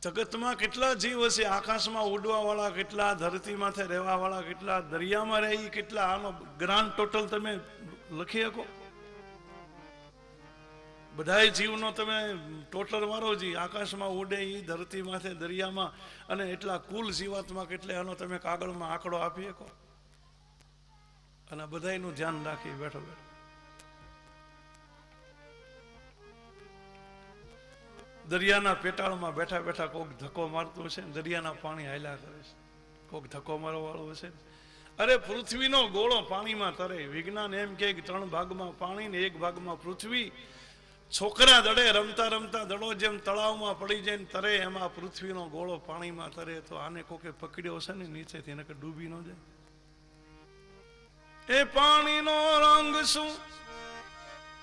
જગતમાં કેટલા જીવ હશે, આકાશમાં ઉડવા વાળા કેટલા, ધરતી માથે રહેવા વાળા કેટલા, દરિયામાં રહી કેટલા, આનો ગ્રાન્ડ ટોટલ તમે લખી શકો? બધા જીવનો તમે ટોટલ મારો જી, આકાશમાં ઉડે એ, ધરતી માથે, દરિયામાં, અને એટલા કુલ જીવાત્મા કેટલે, આનો તમે કાગળમાં આંકડો આપી શકો? અને બધાયનું ધ્યાન રાખી બેઠો બેઠો. દરિયાના પેટાળમાં બેઠા બેઠા કોક ધક્કો મારતું હશે, દરિયાના પાણી હાલ્યા કરે છે, કોક ધક્કો મારવા વાળો હશે. અરે પૃથ્વીનો ગોળો પાણીમાં તરે. વિજ્ઞાન એમ કે 3 ભાગમાં પાણી ને 1 ભાગમાં પૃથ્વી. છોકરા દડે રમતા રમતા દડો જેમ તળાવમાં પડી જાય ને તરે, એમાં પૃથ્વીનો ગોળો પાણીમાં તરે. તો આને કોકે પકડ્યો હશે ને નીચેથી, એને ડૂબી ન જાય. એ પાણીનો રંગ શું,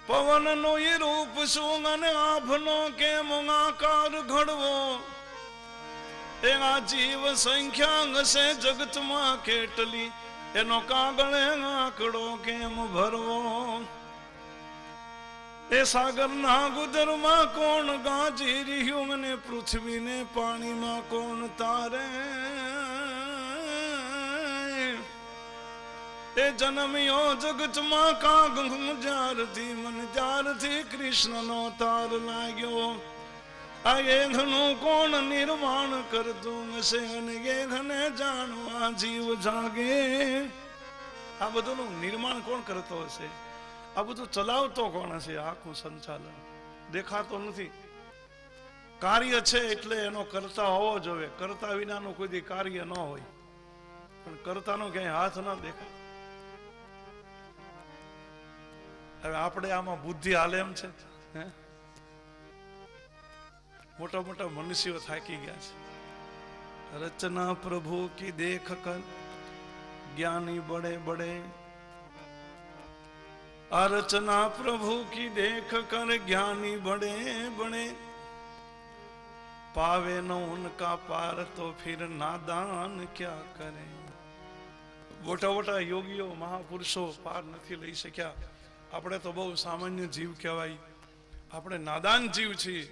પવનનો એ રૂપ શું, અને આભનો કેમ આકાર ઘડવો. એ આ જીવ સંખ્યા હશે જગતમાં કેટલી, એનો કાગળે આંકડો કેમ ભરવો. એ સાગરના ગુદરમાં કોણ ગાજી રહ્યું, અને પૃથ્વીને પાણીમાં કોણ તારે. એ જન્મ્યો જગતમાં કાગ હું જ્યારથી, મન જ્યારથી કૃષ્ણનો તાર લાગ્યો. આ એઘનું કોણ નિર્માણ કરતું હશે, અને એઘને જાણવા જીવ જાગે. આ બધુંનું નિર્માણ કોણ કરતો હશે, આ બધું ચલાવતો કોણ હશે, આખું સંચાલન દેખાતો નથી. કાર્ય છે એટલે એનો કરતા હોવો જોઈએ, કરતા વિનાનું કોઈ દી કાર્ય ન હોય. પણ કરતાનો ક્યાંય હાથ ન દેખાય. હવે આપણે આમાં બુદ્ધિ હાલે એમ છે? મોટા મોટા મનુષ્યો થાકી ગયા છે. રચના પ્રભુ કી દેખ કર જ્ઞાની બડે બડે. આ રચના પ્રભુ કી દેખ કર જ્ઞાની બડે બડે. पावे न उनका पार तो फिर नादान क्या करे. મોટા મોટા યોગીઓ મહાપુરુષો પાર નથી લઈ શક્યા. આપણે તો બહુ સામાન્ય જીવ કહેવાય, આપણે નાદાન જીવ છીએ.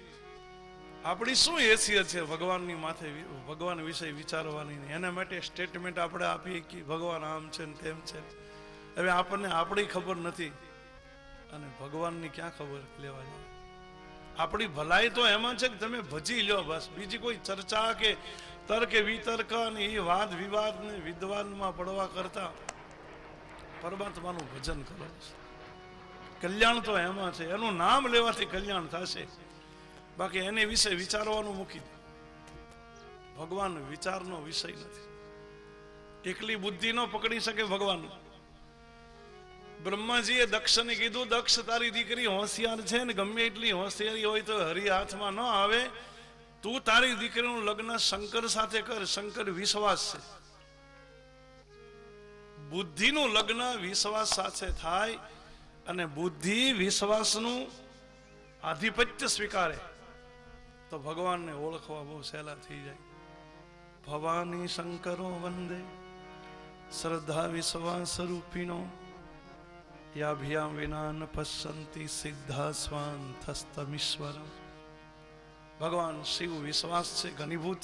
આપણી શું હેસિયત છે ભગવાનની માથે ભગવાન વિશે વિચારવાની? એના માટે સ્ટેટમેન્ટ આપણે આપીએ કે ભગવાન આમ છે ને તેમ છે. હવે આપણને આપણી ખબર નથી, અને ભગવાનની ક્યાં ખબર લેવા જાય? આપણી ભલાઈ તો એમાં છે કે તમે ભજી લો બસ. બીજી કોઈ ચર્ચા કે તર્ક વિતર્ક અને એ વાદ વિવાદ ને વિદ્વાનમાં પડવા કરતા પરમાત્માનું ભજન કરો. કલ્યાણ તો એમાં છે, એનું નામ લેવાથી કલ્યાણ થશે. બાકી એને વિશે વિચારવાનું મૂકી દે. ભગવાન વિચારનો વિષય નથી. એકલી બુદ્ધિ ન પકડી શકે ભગવાન. બ્રહ્માજીએ દક્ષને કીધું, દક્ષ તારી દીકરી હોશિયાર છે ને ગમે એટલી હોશિયારી હોય તો હરિ હાથમાં ન આવે. તું તારી દીકરીનું લગ્ન શંકર સાથે કર. શંકર વિશ્વાસ છે. બુદ્ધિનું લગ્ન વિશ્વાસ સાથે થાય, અને બુદ્ધિ વિશ્વાસનું આધિપત્ય સ્વીકારે તો ભગવાનને ઓળખવા બહુ સહેલા થઈ જાય. ભવાની શંકરો વંદે શ્રદ્ધા વિશ્વાસ રૂપિણો. યાભ્યામ વિના ન પશ્યંતિ સિદ્ધા સ્વાંતસ્તમીશ્વર. ભગવાન શિવ વિશ્વાસ છે ઘનીભૂત.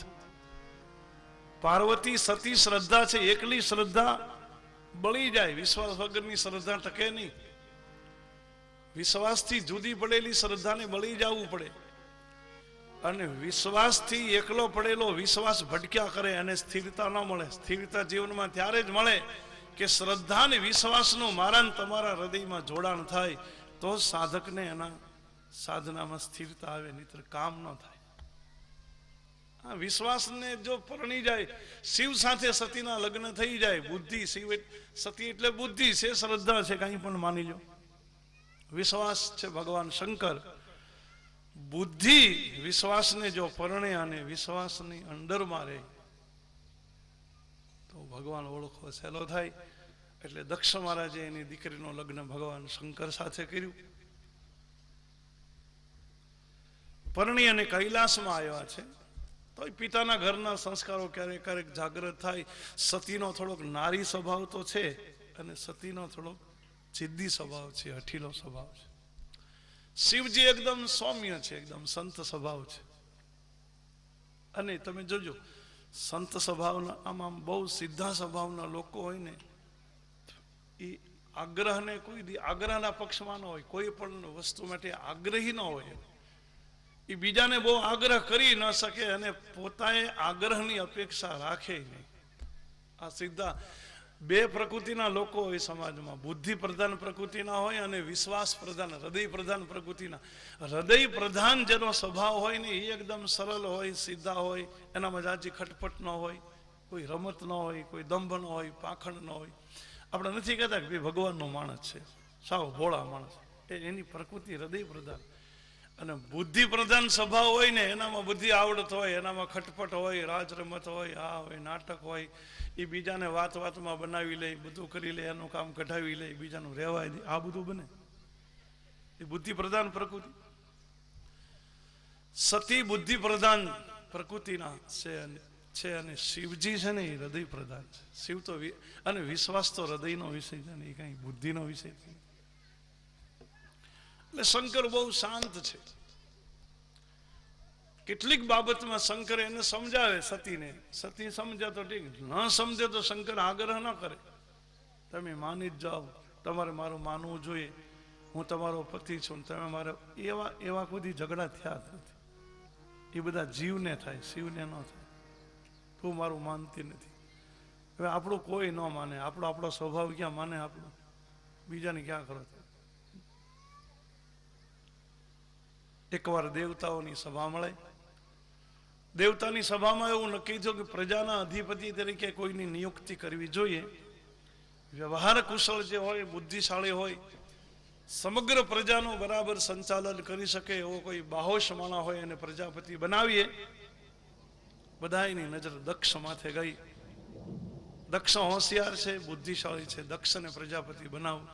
પાર્વતી સતી શ્રદ્ધા છે. એકલી શ્રદ્ધા બળી જાય, વિશ્વાસ વગરની શ્રદ્ધા ટકે નહીં. વિશ્વાસથી જુદી પડેલી શ્રદ્ધાને બળી જવું પડે, અને વિશ્વાસથી એકલો પડેલો વિશ્વાસ ભટક્યા કરે અને સ્થિરતા ન મળે. સ્થિરતા જીવનમાં ત્યારે જ મળે કે શ્રદ્ધા અને વિશ્વાસનું મારા તમારા હૃદયમાં જોડાણ થાય, તો સાધકને એના સાધનામાં સ્થિરતા આવે, નહીતર કામ ન થાય. આ વિશ્વાસને જો પરણી જાય, શિવ સાથે સતીના લગ્ન થઈ જાય. બુદ્ધિ શિવ સતી એટલે બુદ્ધિ છે, શ્રદ્ધા છે, કંઈ પણ માની લો. વિશ્વાસ છે ભગવાન શંકર. બુદ્ધિ વિશ્વાસને જો પરણે અને વિશ્વાસની અંદરમાં રહે તો ભગવાન ઓળખવો સહેલો થાય. એટલે દક્ષ મહારાજે એની દીકરીનું લગ્ન ભગવાન શંકર સાથે કર્યું. પરણી અને કૈલાસમાં આવ્યા છે. તો એ પિતાના ઘરના સંસ્કારો ક્યારેક ક્યારેક જાગૃત થાય. સતીનો થોડોક નારી સ્વભાવ તો છે અને સતીનો થોડોક જિદ્દી સ્વભાવ છે, હઠીલો સ્વભાવ છે. શિવજી એકદમ સૌમ્ય છે, એકદમ સંત સ્વભાવ છે. અને તમે જોજો સંત સ્વભાવના આમ બહુ સીધા સ્વભાવના લોકો હોય ને એ આગ્રહને કોઈ દી આગ્રહના પક્ષમાં ન હોય, કોઈ પણ વસ્તુ માટે આગ્રહી ન હોય. એ બીજાને બહુ આગ્રહ કરી ન શકે અને પોતાએ આગ્રહની અપેક્ષા રાખે નહીં. આ સીધા બે પ્રકૃતિના લોકો હોય સમાજમાં, બુદ્ધિ પ્રધાન પ્રકૃતિના હોય અને વિશ્વાસ પ્રધાન હૃદય પ્રધાન પ્રકૃતિના. હૃદય પ્રધાન જેનો સ્વભાવ હોય ને એ એકદમ સરળ હોય, સીધા હોય, એનામાં જાજી ખટપટ ન હોય, કોઈ રમત ન હોય, કોઈ દંભ ન હોય, પાખંડ ન હોય. આપણે નથી કહેતા કે ભાઈ ભગવાનનો માણસ છે, સાવ ભોળા માણસ, એની પ્રકૃતિ હૃદય પ્રધાન. અને બુદ્ધિ પ્રધાન સ્વભાવ હોય ને એનામાં બુદ્ધિ આવડત હોય, એનામાં ખટપટ હોય, રાજ રમત હોય, આ હોય, નાટક હોય. એ બીજાને વાત વાતમાં બનાવી લે, બધું કરી લે, એનું કામ કઢાવી લે, બીજાનું રહેવાય દે, આ બધું બને. એ બુદ્ધિ પ્રધાન પ્રકૃતિ. સતી બુદ્ધિ પ્રધાન પ્રકૃતિના છે અને શિવજી છે ને એ હૃદય પ્રધાન છે. શિવ તો અને વિશ્વાસ તો હૃદયનો વિષય છે ને એ કઈ બુદ્ધિનો વિષય નથી. એટલે શંકર બહુ શાંત છે. કેટલીક બાબતમાં શંકર એને સમજાવે સતીને. સતી સમજે તો ઠીક, ન સમજે તો શંકર આગ્રહ ન કરે. તમે માની જ જાઓ, તમારે મારું માનવું જોઈએ, હું તમારો પતિ છું, તમે મારા એવા કોઈ ઝઘડા થયા જ નથી. એ બધા જીવને થાય, શિવને ન થાય. તું મારું માનતી નથી. હવે આપણું કોઈ ન માને, આપણો સ્વભાવ ક્યાં માને, આપણો બીજાને ક્યાં કરો. એકવાર દેવતાઓની સભા મળે. દેવતાની સભામાં એવું નક્કી થયું કે પ્રજાના અધિપતિ તરીકે કોઈની નિયુક્તિ કરવી જોઈએ. વ્યવહાર કુશળ જે હોય, બુદ્ધિશાળી હોય, સમગ્ર પ્રજાનું બરાબર સંચાલન કરી શકે એવો કોઈ બાહોશ માણસ હોય એને પ્રજાપતિ બનાવીએ. બધાની નજર દક્ષ માથે ગઈ. દક્ષ હોશિયાર છે, બુદ્ધિશાળી છે, દક્ષને પ્રજાપતિ બનાવું.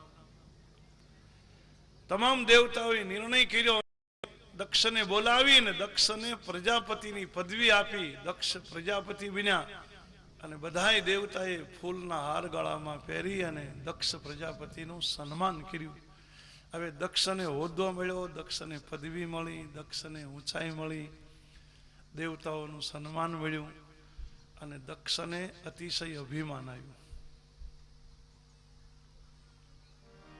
તમામ દેવતાઓએ નિર્ણય કર્યો. દક્ષને બોલાવીને દક્ષને પ્રજાપતિની પદવી આપી. દક્ષ પ્રજાપતિ બન્યા અને બધાય દેવતાએ ફૂલના હાર ગળામાં પહેરી અને દક્ષ પ્રજાપતિનું સન્માન કર્યું. હવે દક્ષને હોદ્દો મળ્યો, દક્ષને પદવી મળી, દક્ષને ઊંચાઈ મળી, દેવતાઓનું સન્માન મળ્યું અને દક્ષને અતિશય અભિમાન આવ્યું.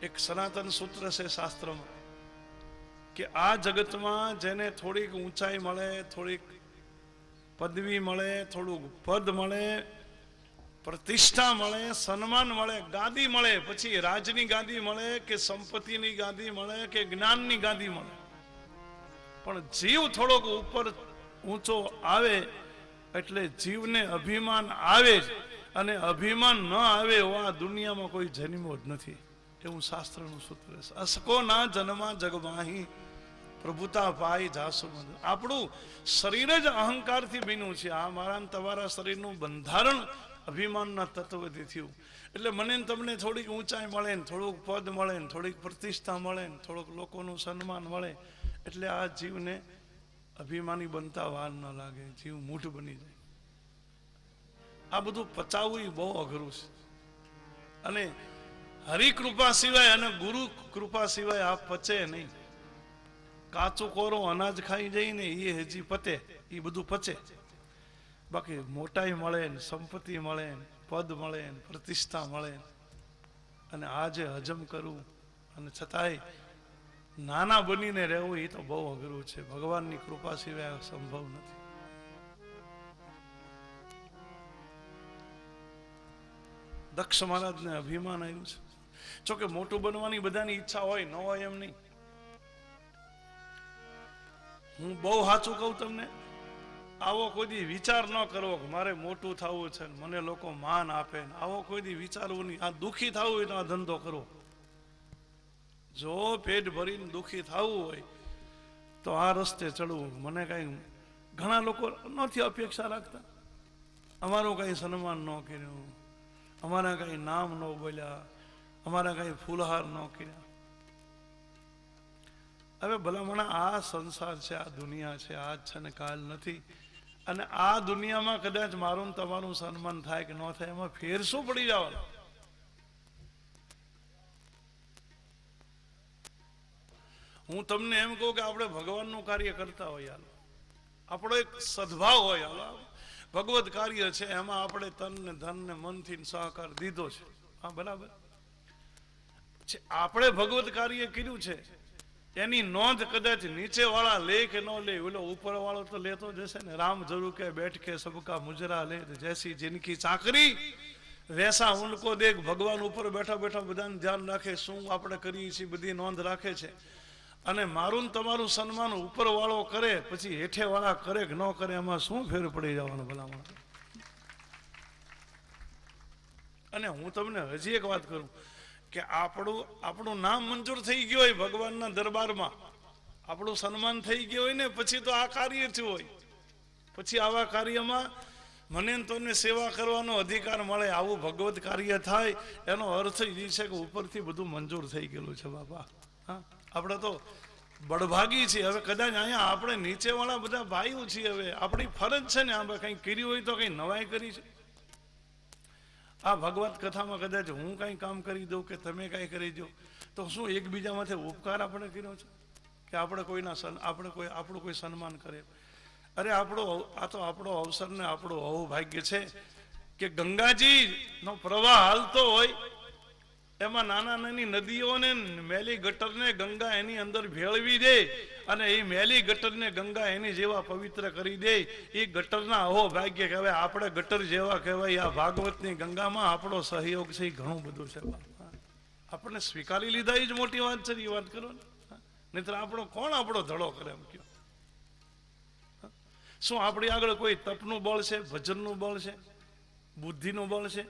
એક સનાતન સૂત્ર છે શાસ્ત્રમાં કે આ જગતમાં જેને થોડીક ઊંચાઈ મળે, થોડીક પદવી મળે, થોડુંક પદ મળે, પ્રતિષ્ઠા મળે, સન્માન મળે, ગાદી મળે, પછી રાજની ગાદી મળે કે સંપત્તિની ગાદી મળે કે જ્ઞાનની ગાદી મળે, પણ જીવ થોડોક ઉપર ઊંચો આવે એટલે જીવને અભિમાન આવે જ. અને અભિમાન ન આવે એવો આ દુનિયામાં કોઈ જન્મો જ નથી, એવું શાસ્ત્રનું સૂત્ર છે. અસકો ના જન્મા જગમાહી પ્રભુતા પાઈ જાસુ. આપણું શરીર જ અહંકારથી બન્યું છે. આ મારા તમારા શરીરનું બંધારણ અભિમાનના તત્વથી થયું. એટલે મને તમને થોડીક ઊંચાઈ મળે ને, થોડુંક પદ મળે ને, થોડીક પ્રતિષ્ઠા મળે ને, થોડુંક લોકોનું સન્માન મળે એટલે આ જીવને અભિમાની બનતા વાર ન લાગે, જીવ મૂઢ બની જાય. આ બધું પચાવવું બહુ અઘરું છે. અને હરિકૃપા સિવાય અને ગુરુ કૃપા સિવાય આ પચે નહીં. કાચું કોરો અનાજ ખાઈ જાય ને એ હજી પતે, એ બધું પચે. બાકી મોટાઈ મળે ને, સંપત્તિ મળે ને, પદ મળે ને, પ્રતિષ્ઠા મળે અને આજે હજમ કરવું અને છતાંય નાના બનીને રહેવું એ તો બહુ અઘરું છે. ભગવાનની કૃપા સિવાય સંભવ નથી. દક્ષ મહારાજને અભિમાન આવ્યું છે. જોકે મોટું બનવાની બધાની ઈચ્છા હોય, ન હોય એમ નહીં. હું બહુ સાચું કહું તમને, આવો કોઈ દી વિચાર ન કરવો કે મારે મોટું થવું છે, મને લોકો માન આપે, આવો કોઈ દી વિચારવું નહીં. આ દુઃખી થવું હોય તો આ ધંધો કરવો. જો પેટ ભરીને દુઃખી થવું હોય તો આ રસ્તે ચડવું. મને કઈ ઘણા લોકો નથી અપેક્ષા રાખતા, અમારું કઈ સન્માન ન કર્યું, અમારા કઈ નામ ન બોલ્યા, અમારા કઈ ફૂલહાર ન કર્યા. હવે ભલામણા આ સંસાર છે, આ દુનિયા છે, આ છે ને કાલ નથી. અને આ દુનિયામાં કદાચ મારું ને તમારું સન્માન થાય કે ન થાય એમાં ફેર શું પડી જવાનો? હું તમને એમ કહું કે આપણે ભગવાનનું કાર્ય કરતા હોય, હાલો આપણો એક સદભાવ હોય, હાલો ભગવત કાર્ય છે એમાં આપણે તન ને ધન ને મનથી સહકાર દીધો છે, હા બરાબર છે. આપણે ભગવત કાર્ય કર્યું છે એની નોંધ કદાચ નીચે વાળા લે કે ન લે, ઓલો ઉપર વાળો તો લેતો જશે ને. રામ જરૂર કે બેઠ કે સબકા મુજરા લે, જૈસી જિનકી ચાકરી વૈસા ઉनको દેખ. ભગવાન ઉપર બેઠા બેઠા બધાને ધ્યાન રાખે, શું આપણે કરીએ છીએ બધી નોંધ રાખે છે. અને મારું તમારું સન્માન ઉપર વાળો કરે, પછી હેઠે વાળા કરે કે ન કરે એમાં શું ફેર પડી જવાનો ભલામણ? અને હું તમને હજી એક વાત કરું કે આપણું નામ મંજૂર થઈ ગયું હોય ભગવાનના દરબારમાં, આપણું સન્માન થઈ ગયું હોય ને પછી તો આ કાર્ય થયું હોય, પછી આવા કાર્યમાં મને તમને સેવા કરવાનો અધિકાર મળે, આવું ભગવત કાર્ય થાય એનો અર્થ એ છે કે ઉપરથી બધું મંજૂર થઈ ગયેલું છે બાપા. હા, આપણે તો બળભાગી છીએ. હવે કદાચ અહીંયા આપણે નીચેવાળા બધા ભાઈઓ છીએ, હવે આપણી ફરજ છે ને આપણે કંઈ કર્યું હોય તો કંઈ નવાઈ કરી છે. આ ભગવત કથામાં કદાચ હું કંઈ કામ કરી દઉં કે તમે કાંઈ કરી દો તો શું એકબીજામાંથી ઉપકાર આપણે કર્યો છે કે આપણે આપણું કોઈ સન્માન કરે? અરે આ તો આપણો અવસર ને આપણું અહોભાગ્ય છે કે ગંગાજીનો પ્રવાહ હાલતો હોય, એમાં નાના નાની નદીઓને મેલી ગટરને ગંગા એની અંદર ભેળવી દે અને એ મેલી ગટરને ગંગા એની જેવા પવિત્ર કરી દે. એ ગટરના અહો ભાગ્ય કહેવાય. આપણે ગટર જેવા કહેવાય. આ ભાગવતની ગંગામાં આપણો સહયોગ છે એ ઘણું બધું છે. આપણને સ્વીકારી લીધા એ જ મોટી વાત છે. એ વાત કરો ને, નહીતર આપણો ધડો કરે એમ કયો? શું આપણી આગળ કોઈ તપનું બળ છે, ભજનનું બળ છે, બુદ્ધિનું બળ છે?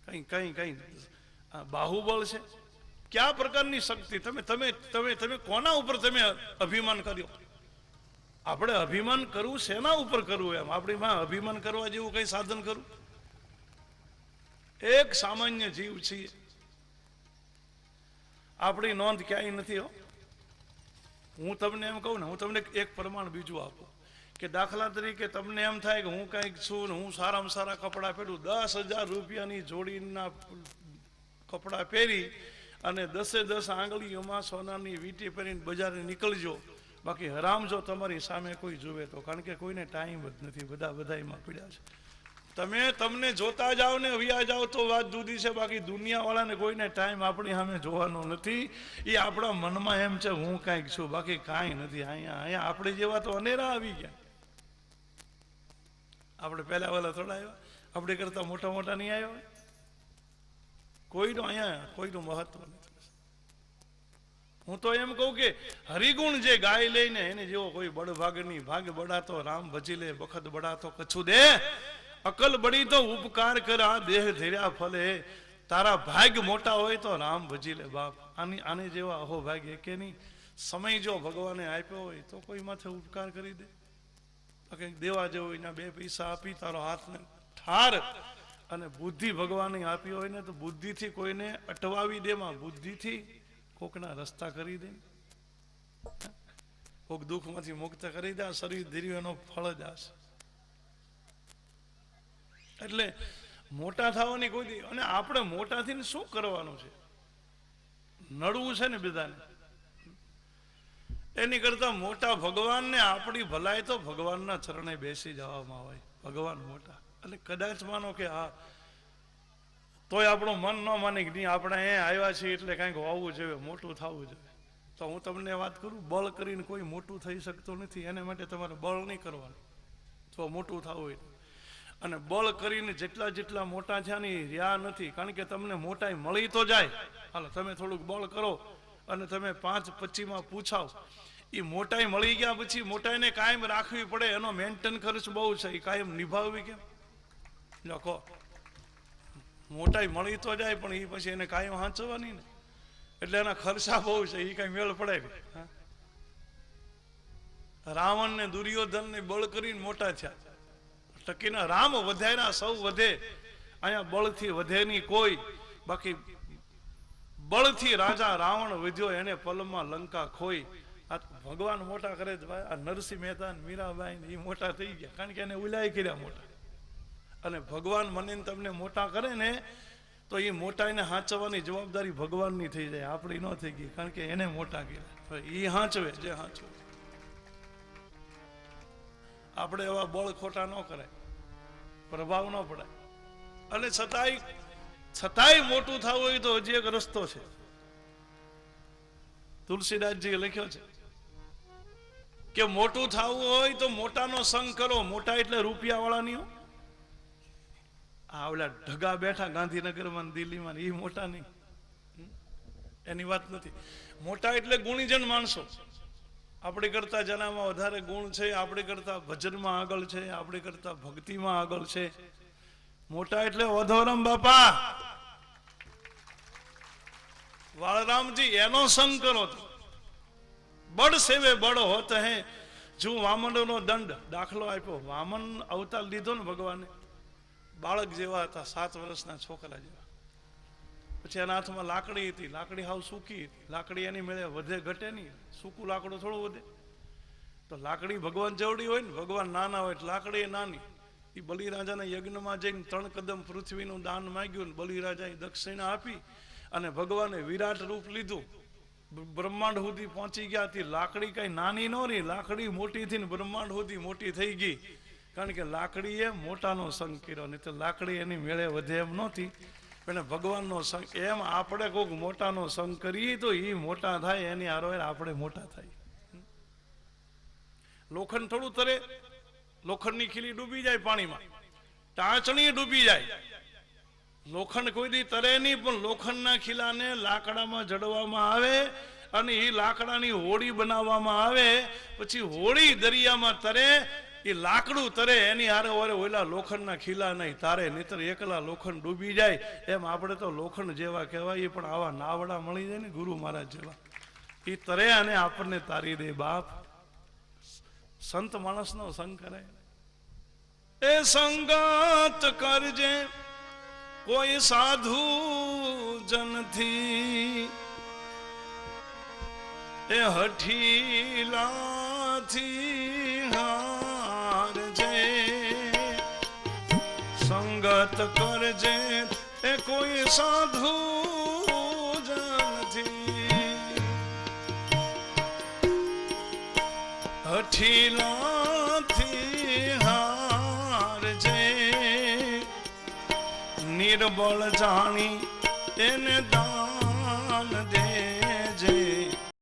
કઈ બાહુબળ છે? કયા પ્રકારની શક્તિ? તમે કોના ઉપર તમે અભિમાન કર્યો? આપણે અભિમાન કરવું શેના ઉપર કરવું? એમ આપણી માં અભિમાન કરવા જેવું કઈ સાધન કરવું? એક સામાન્ય જીવ છીએ, આપણી નોંધ ક્યાંય નથી. હું તમને એમ કહું ને, હું તમને એક પ્રમાણ બીજું આપું કે દાખલા તરીકે તમને એમ થાય કે હું કંઈક છું ને હું સારામાં સારા કપડાં પહેરું, 10,000 રૂપિયાની જોડીના કપડાં પહેરી અને 10 આંગળીઓમાં સોનાની વીંટી પહેરીને બજારે નીકળજો. બાકી હરામ જો તમારી સામે કોઈ જુએ તો, કારણ કે કોઈને ટાઈમ જ નથી, બધામાં પીડ્યા છે. તમને જોતા જાઓ ને વ્યા જાઓ તો વાત જુદી છે, બાકી દુનિયાવાળાને કોઈને ટાઈમ આપણી સામે જોવાનો નથી. એ આપણા મનમાં એમ છે હું કાંઈક છું, બાકી કાંઈ નથી. અહીંયા આપણે જેવા તો અનેરા આવી ગયા. આપણે પહેલા વાલા થોડા આવ્યા, આપણે કરતા મોટા નહીં આવ્યા. કોઈનું મહત્વ નથી. હું તો એમ કહું કે હરિગુણ જે ગાય લઈને એને જેવો કોઈ બળભાગ નહીં. ભાગ બડાતો રામ ભજી લે, બખત બડાતો કછું દે, અકલ બડી તો ઉપકાર કરા, દેહ ધીર્યા ફલે. તારા ભાગ મોટા હોય તો રામ ભજી લે બાપ. આને જેવા અહો ભાગ એકે નહીં. સમય જો ભગવાને આપ્યો હોય તો કોઈ માથે ઉપકાર કરી દે, કંઈક દેવા જેવો એના 2 પૈસા આપી તારો હાથને ઠાર. અને બુદ્ધિ ભગવાને આપી હોય ને તો બુદ્ધિથી કોઈને અટવાવી દેમાં, બુદ્ધિથી કોકના રસ્તા કરી દે, કોક દુઃખમાંથી મુક્ત કરી દે. શરીર ધીર્યું એનો ફળ જ હશે. એટલે મોટા થવાની કોઈ, અને આપણે મોટાથી શું કરવાનું છે? નડવું છે ને બધાને. એની કરતા મોટા ભગવાનને આપણી ભલાઈ તો ભગવાનના ચરણે બેસી જવામાં આવે. ભગવાન મોટા. એટલે કદાચ માનો કે હા તોય આપણું મન ન માને કે નહીં આપણે અહીંયા આવ્યા છીએ એટલે કંઈક હોવું જોઈએ, મોટું થવું જોઈએ. તો હું તમને વાત કરું, બળ કરીને કોઈ મોટું થઈ શકતું નથી. એને માટે તમારે બળ નહીં કરવાનું તો મોટું થવું હોય. અને બળ કરીને જેટલા મોટા થયા ને રહ્યા નથી, કારણ કે તમને મોટાઈ મળી તો જાય. હાલો તમે થોડુંક બળ કરો અને તમે 5-25માં પૂછાવ, એ મોટાઈ મળી ગયા પછી મોટાઈને કાયમ રાખવી પડે. એનો મેન્ટેન ખર્ચ બહુ છે, એ કાયમ નિભાવવી કેમ? લખો મોટાઈ મળી તો જાય પણ એ પછી એને કાયમ હાંચવાની ને, એટલે એના ખર્ચા બહુ છે, એ કઈ મેળ પડે ને. રાવણ ને દુર્યોધન ને બળ કરીને મોટા થયા, ટકીના રામ વધ્યા, સૌ વધે. અહીંયા બળથી વધે નહીં કોઈ, બાકી બળથી રાજા રાવણ વધ્યો, એને પલમાં લંકા ખોઈ. આ ભગવાન મોટા કરે છે ભાઈ. આ નરસિંહ મહેતા ને મીરાબાઈ ને એ મોટા થઈ ગયા, કારણ કે એને ઉલાય કર્યા મોટા. અને ભગવાન મને ને તમને મોટા કરે ને તો એ મોટાઈને હાંચવાની જવાબદારી ભગવાનની થઈ જાય, આપણી ન થઈ ગઈ, કારણ કે એને મોટા કર્યા. એ હાંચવે જે હાંચવે. આપણે એવા બળ ખોટા ન કરાય, પ્રભાવ ન પડાય. અને છતાંય મોટું થવું હોય તો હજી એક રસ્તો છે. તુલસીદાસજીએ લખ્યો છે કે મોટું થવું હોય તો મોટાનો સંગ કરો. મોટા એટલે રૂપિયા વાળા નહીં. આ ઓલા ઢગા બેઠા ગાંધીનગરમાં દિલ્હીમાં, એ મોટા નહીં, એની વાત નથી. મોટા એટલે ગુણીજન માણસો. આપણી કરતા જેનામાં વધારે ગુણ છે, આપણી કરતા ભજનમાં આગળ છે, આપણી કરતા ભક્તિમાં આગળ છે. મોટા એટલે વધોરમ બાપા વાળરામજી, એનો સંગ કરો. બળ સેવે બળ હોત હે. જો વામનનો દંડ દાખલો આપ્યો. વામન અવતાર લીધો ને ભગવાને, બાળક જેવા હતા, 7 વર્ષના છોકરા જેવા. પછી એના હાથમાં લાકડી હતી. લાકડી હાવ સૂકી હતી. લાકડી એની મેળે વધે ઘટે નહીં. સૂકું લાકડું થોડું વધે. તો લાકડી ભગવાન જેવડી હોય ને, ભગવાન નાના હોય એટલે લાકડી નાની. એ બલિરાજાના યજ્ઞમાં જઈને 3 કદમ પૃથ્વીનું દાન માંગ્યું ને બલિરાજાએ દક્ષિણા આપી અને ભગવાને વિરાટ રૂપ લીધું. બ્રહ્માંડ સુધી પહોંચી ગયા. હતી લાકડી કઈ નાની ન રહી. લાકડી મોટી થી બ્રહ્માંડ સુધી મોટી થઈ ગઈ, કારણ કે લાકડીએ મોટાનો સંગ કર્યો. નહીં તો લાકડી એની મેળે વધે એમ નહોતી. પણ ભગવાનનો સંગ. એમ આપણે કોઈક મોટાનો સંગ કરીએ તો એ મોટા થાય, એની હારોહાર આપણે મોટા થાય. લોખંડ થોડું તરે. લોખંડની ખીલી ડૂબી જાય પાણીમાં, ટાંચણી ડૂબી જાય. લોખંડ કોઈ દી તરે નહીં, પણ લોખંડના ખીલાને લાકડામાં જડવામાં આવે અને એ લાકડાની હોડી બનાવવામાં આવે. પછી હોડી દરિયામાં તરે, એ લાકડું તરે, એની હારે વારે ઓલા લોખંડના ખીલા નહીં તારે, નહીતર એકલા લોખંડ ડૂબી જાય. એમ આપણે તો લોખંડ જેવા કહેવાય, પણ આવા નાવડા મળી જાય ને ગુરુ મહારાજ જેવા, એ તરે અને આપણને તારી દે બાપ. સંત માણસનો સંગ કરે. એ સંગાત કરજે કોઈ સાધુ જનથી, એ હઠીલાથી હારજે. સંગત કરજે એ કોઈ સાધુ જનથી, હઠીલાથી હારજે. નિર્બળ જાણી એને દાન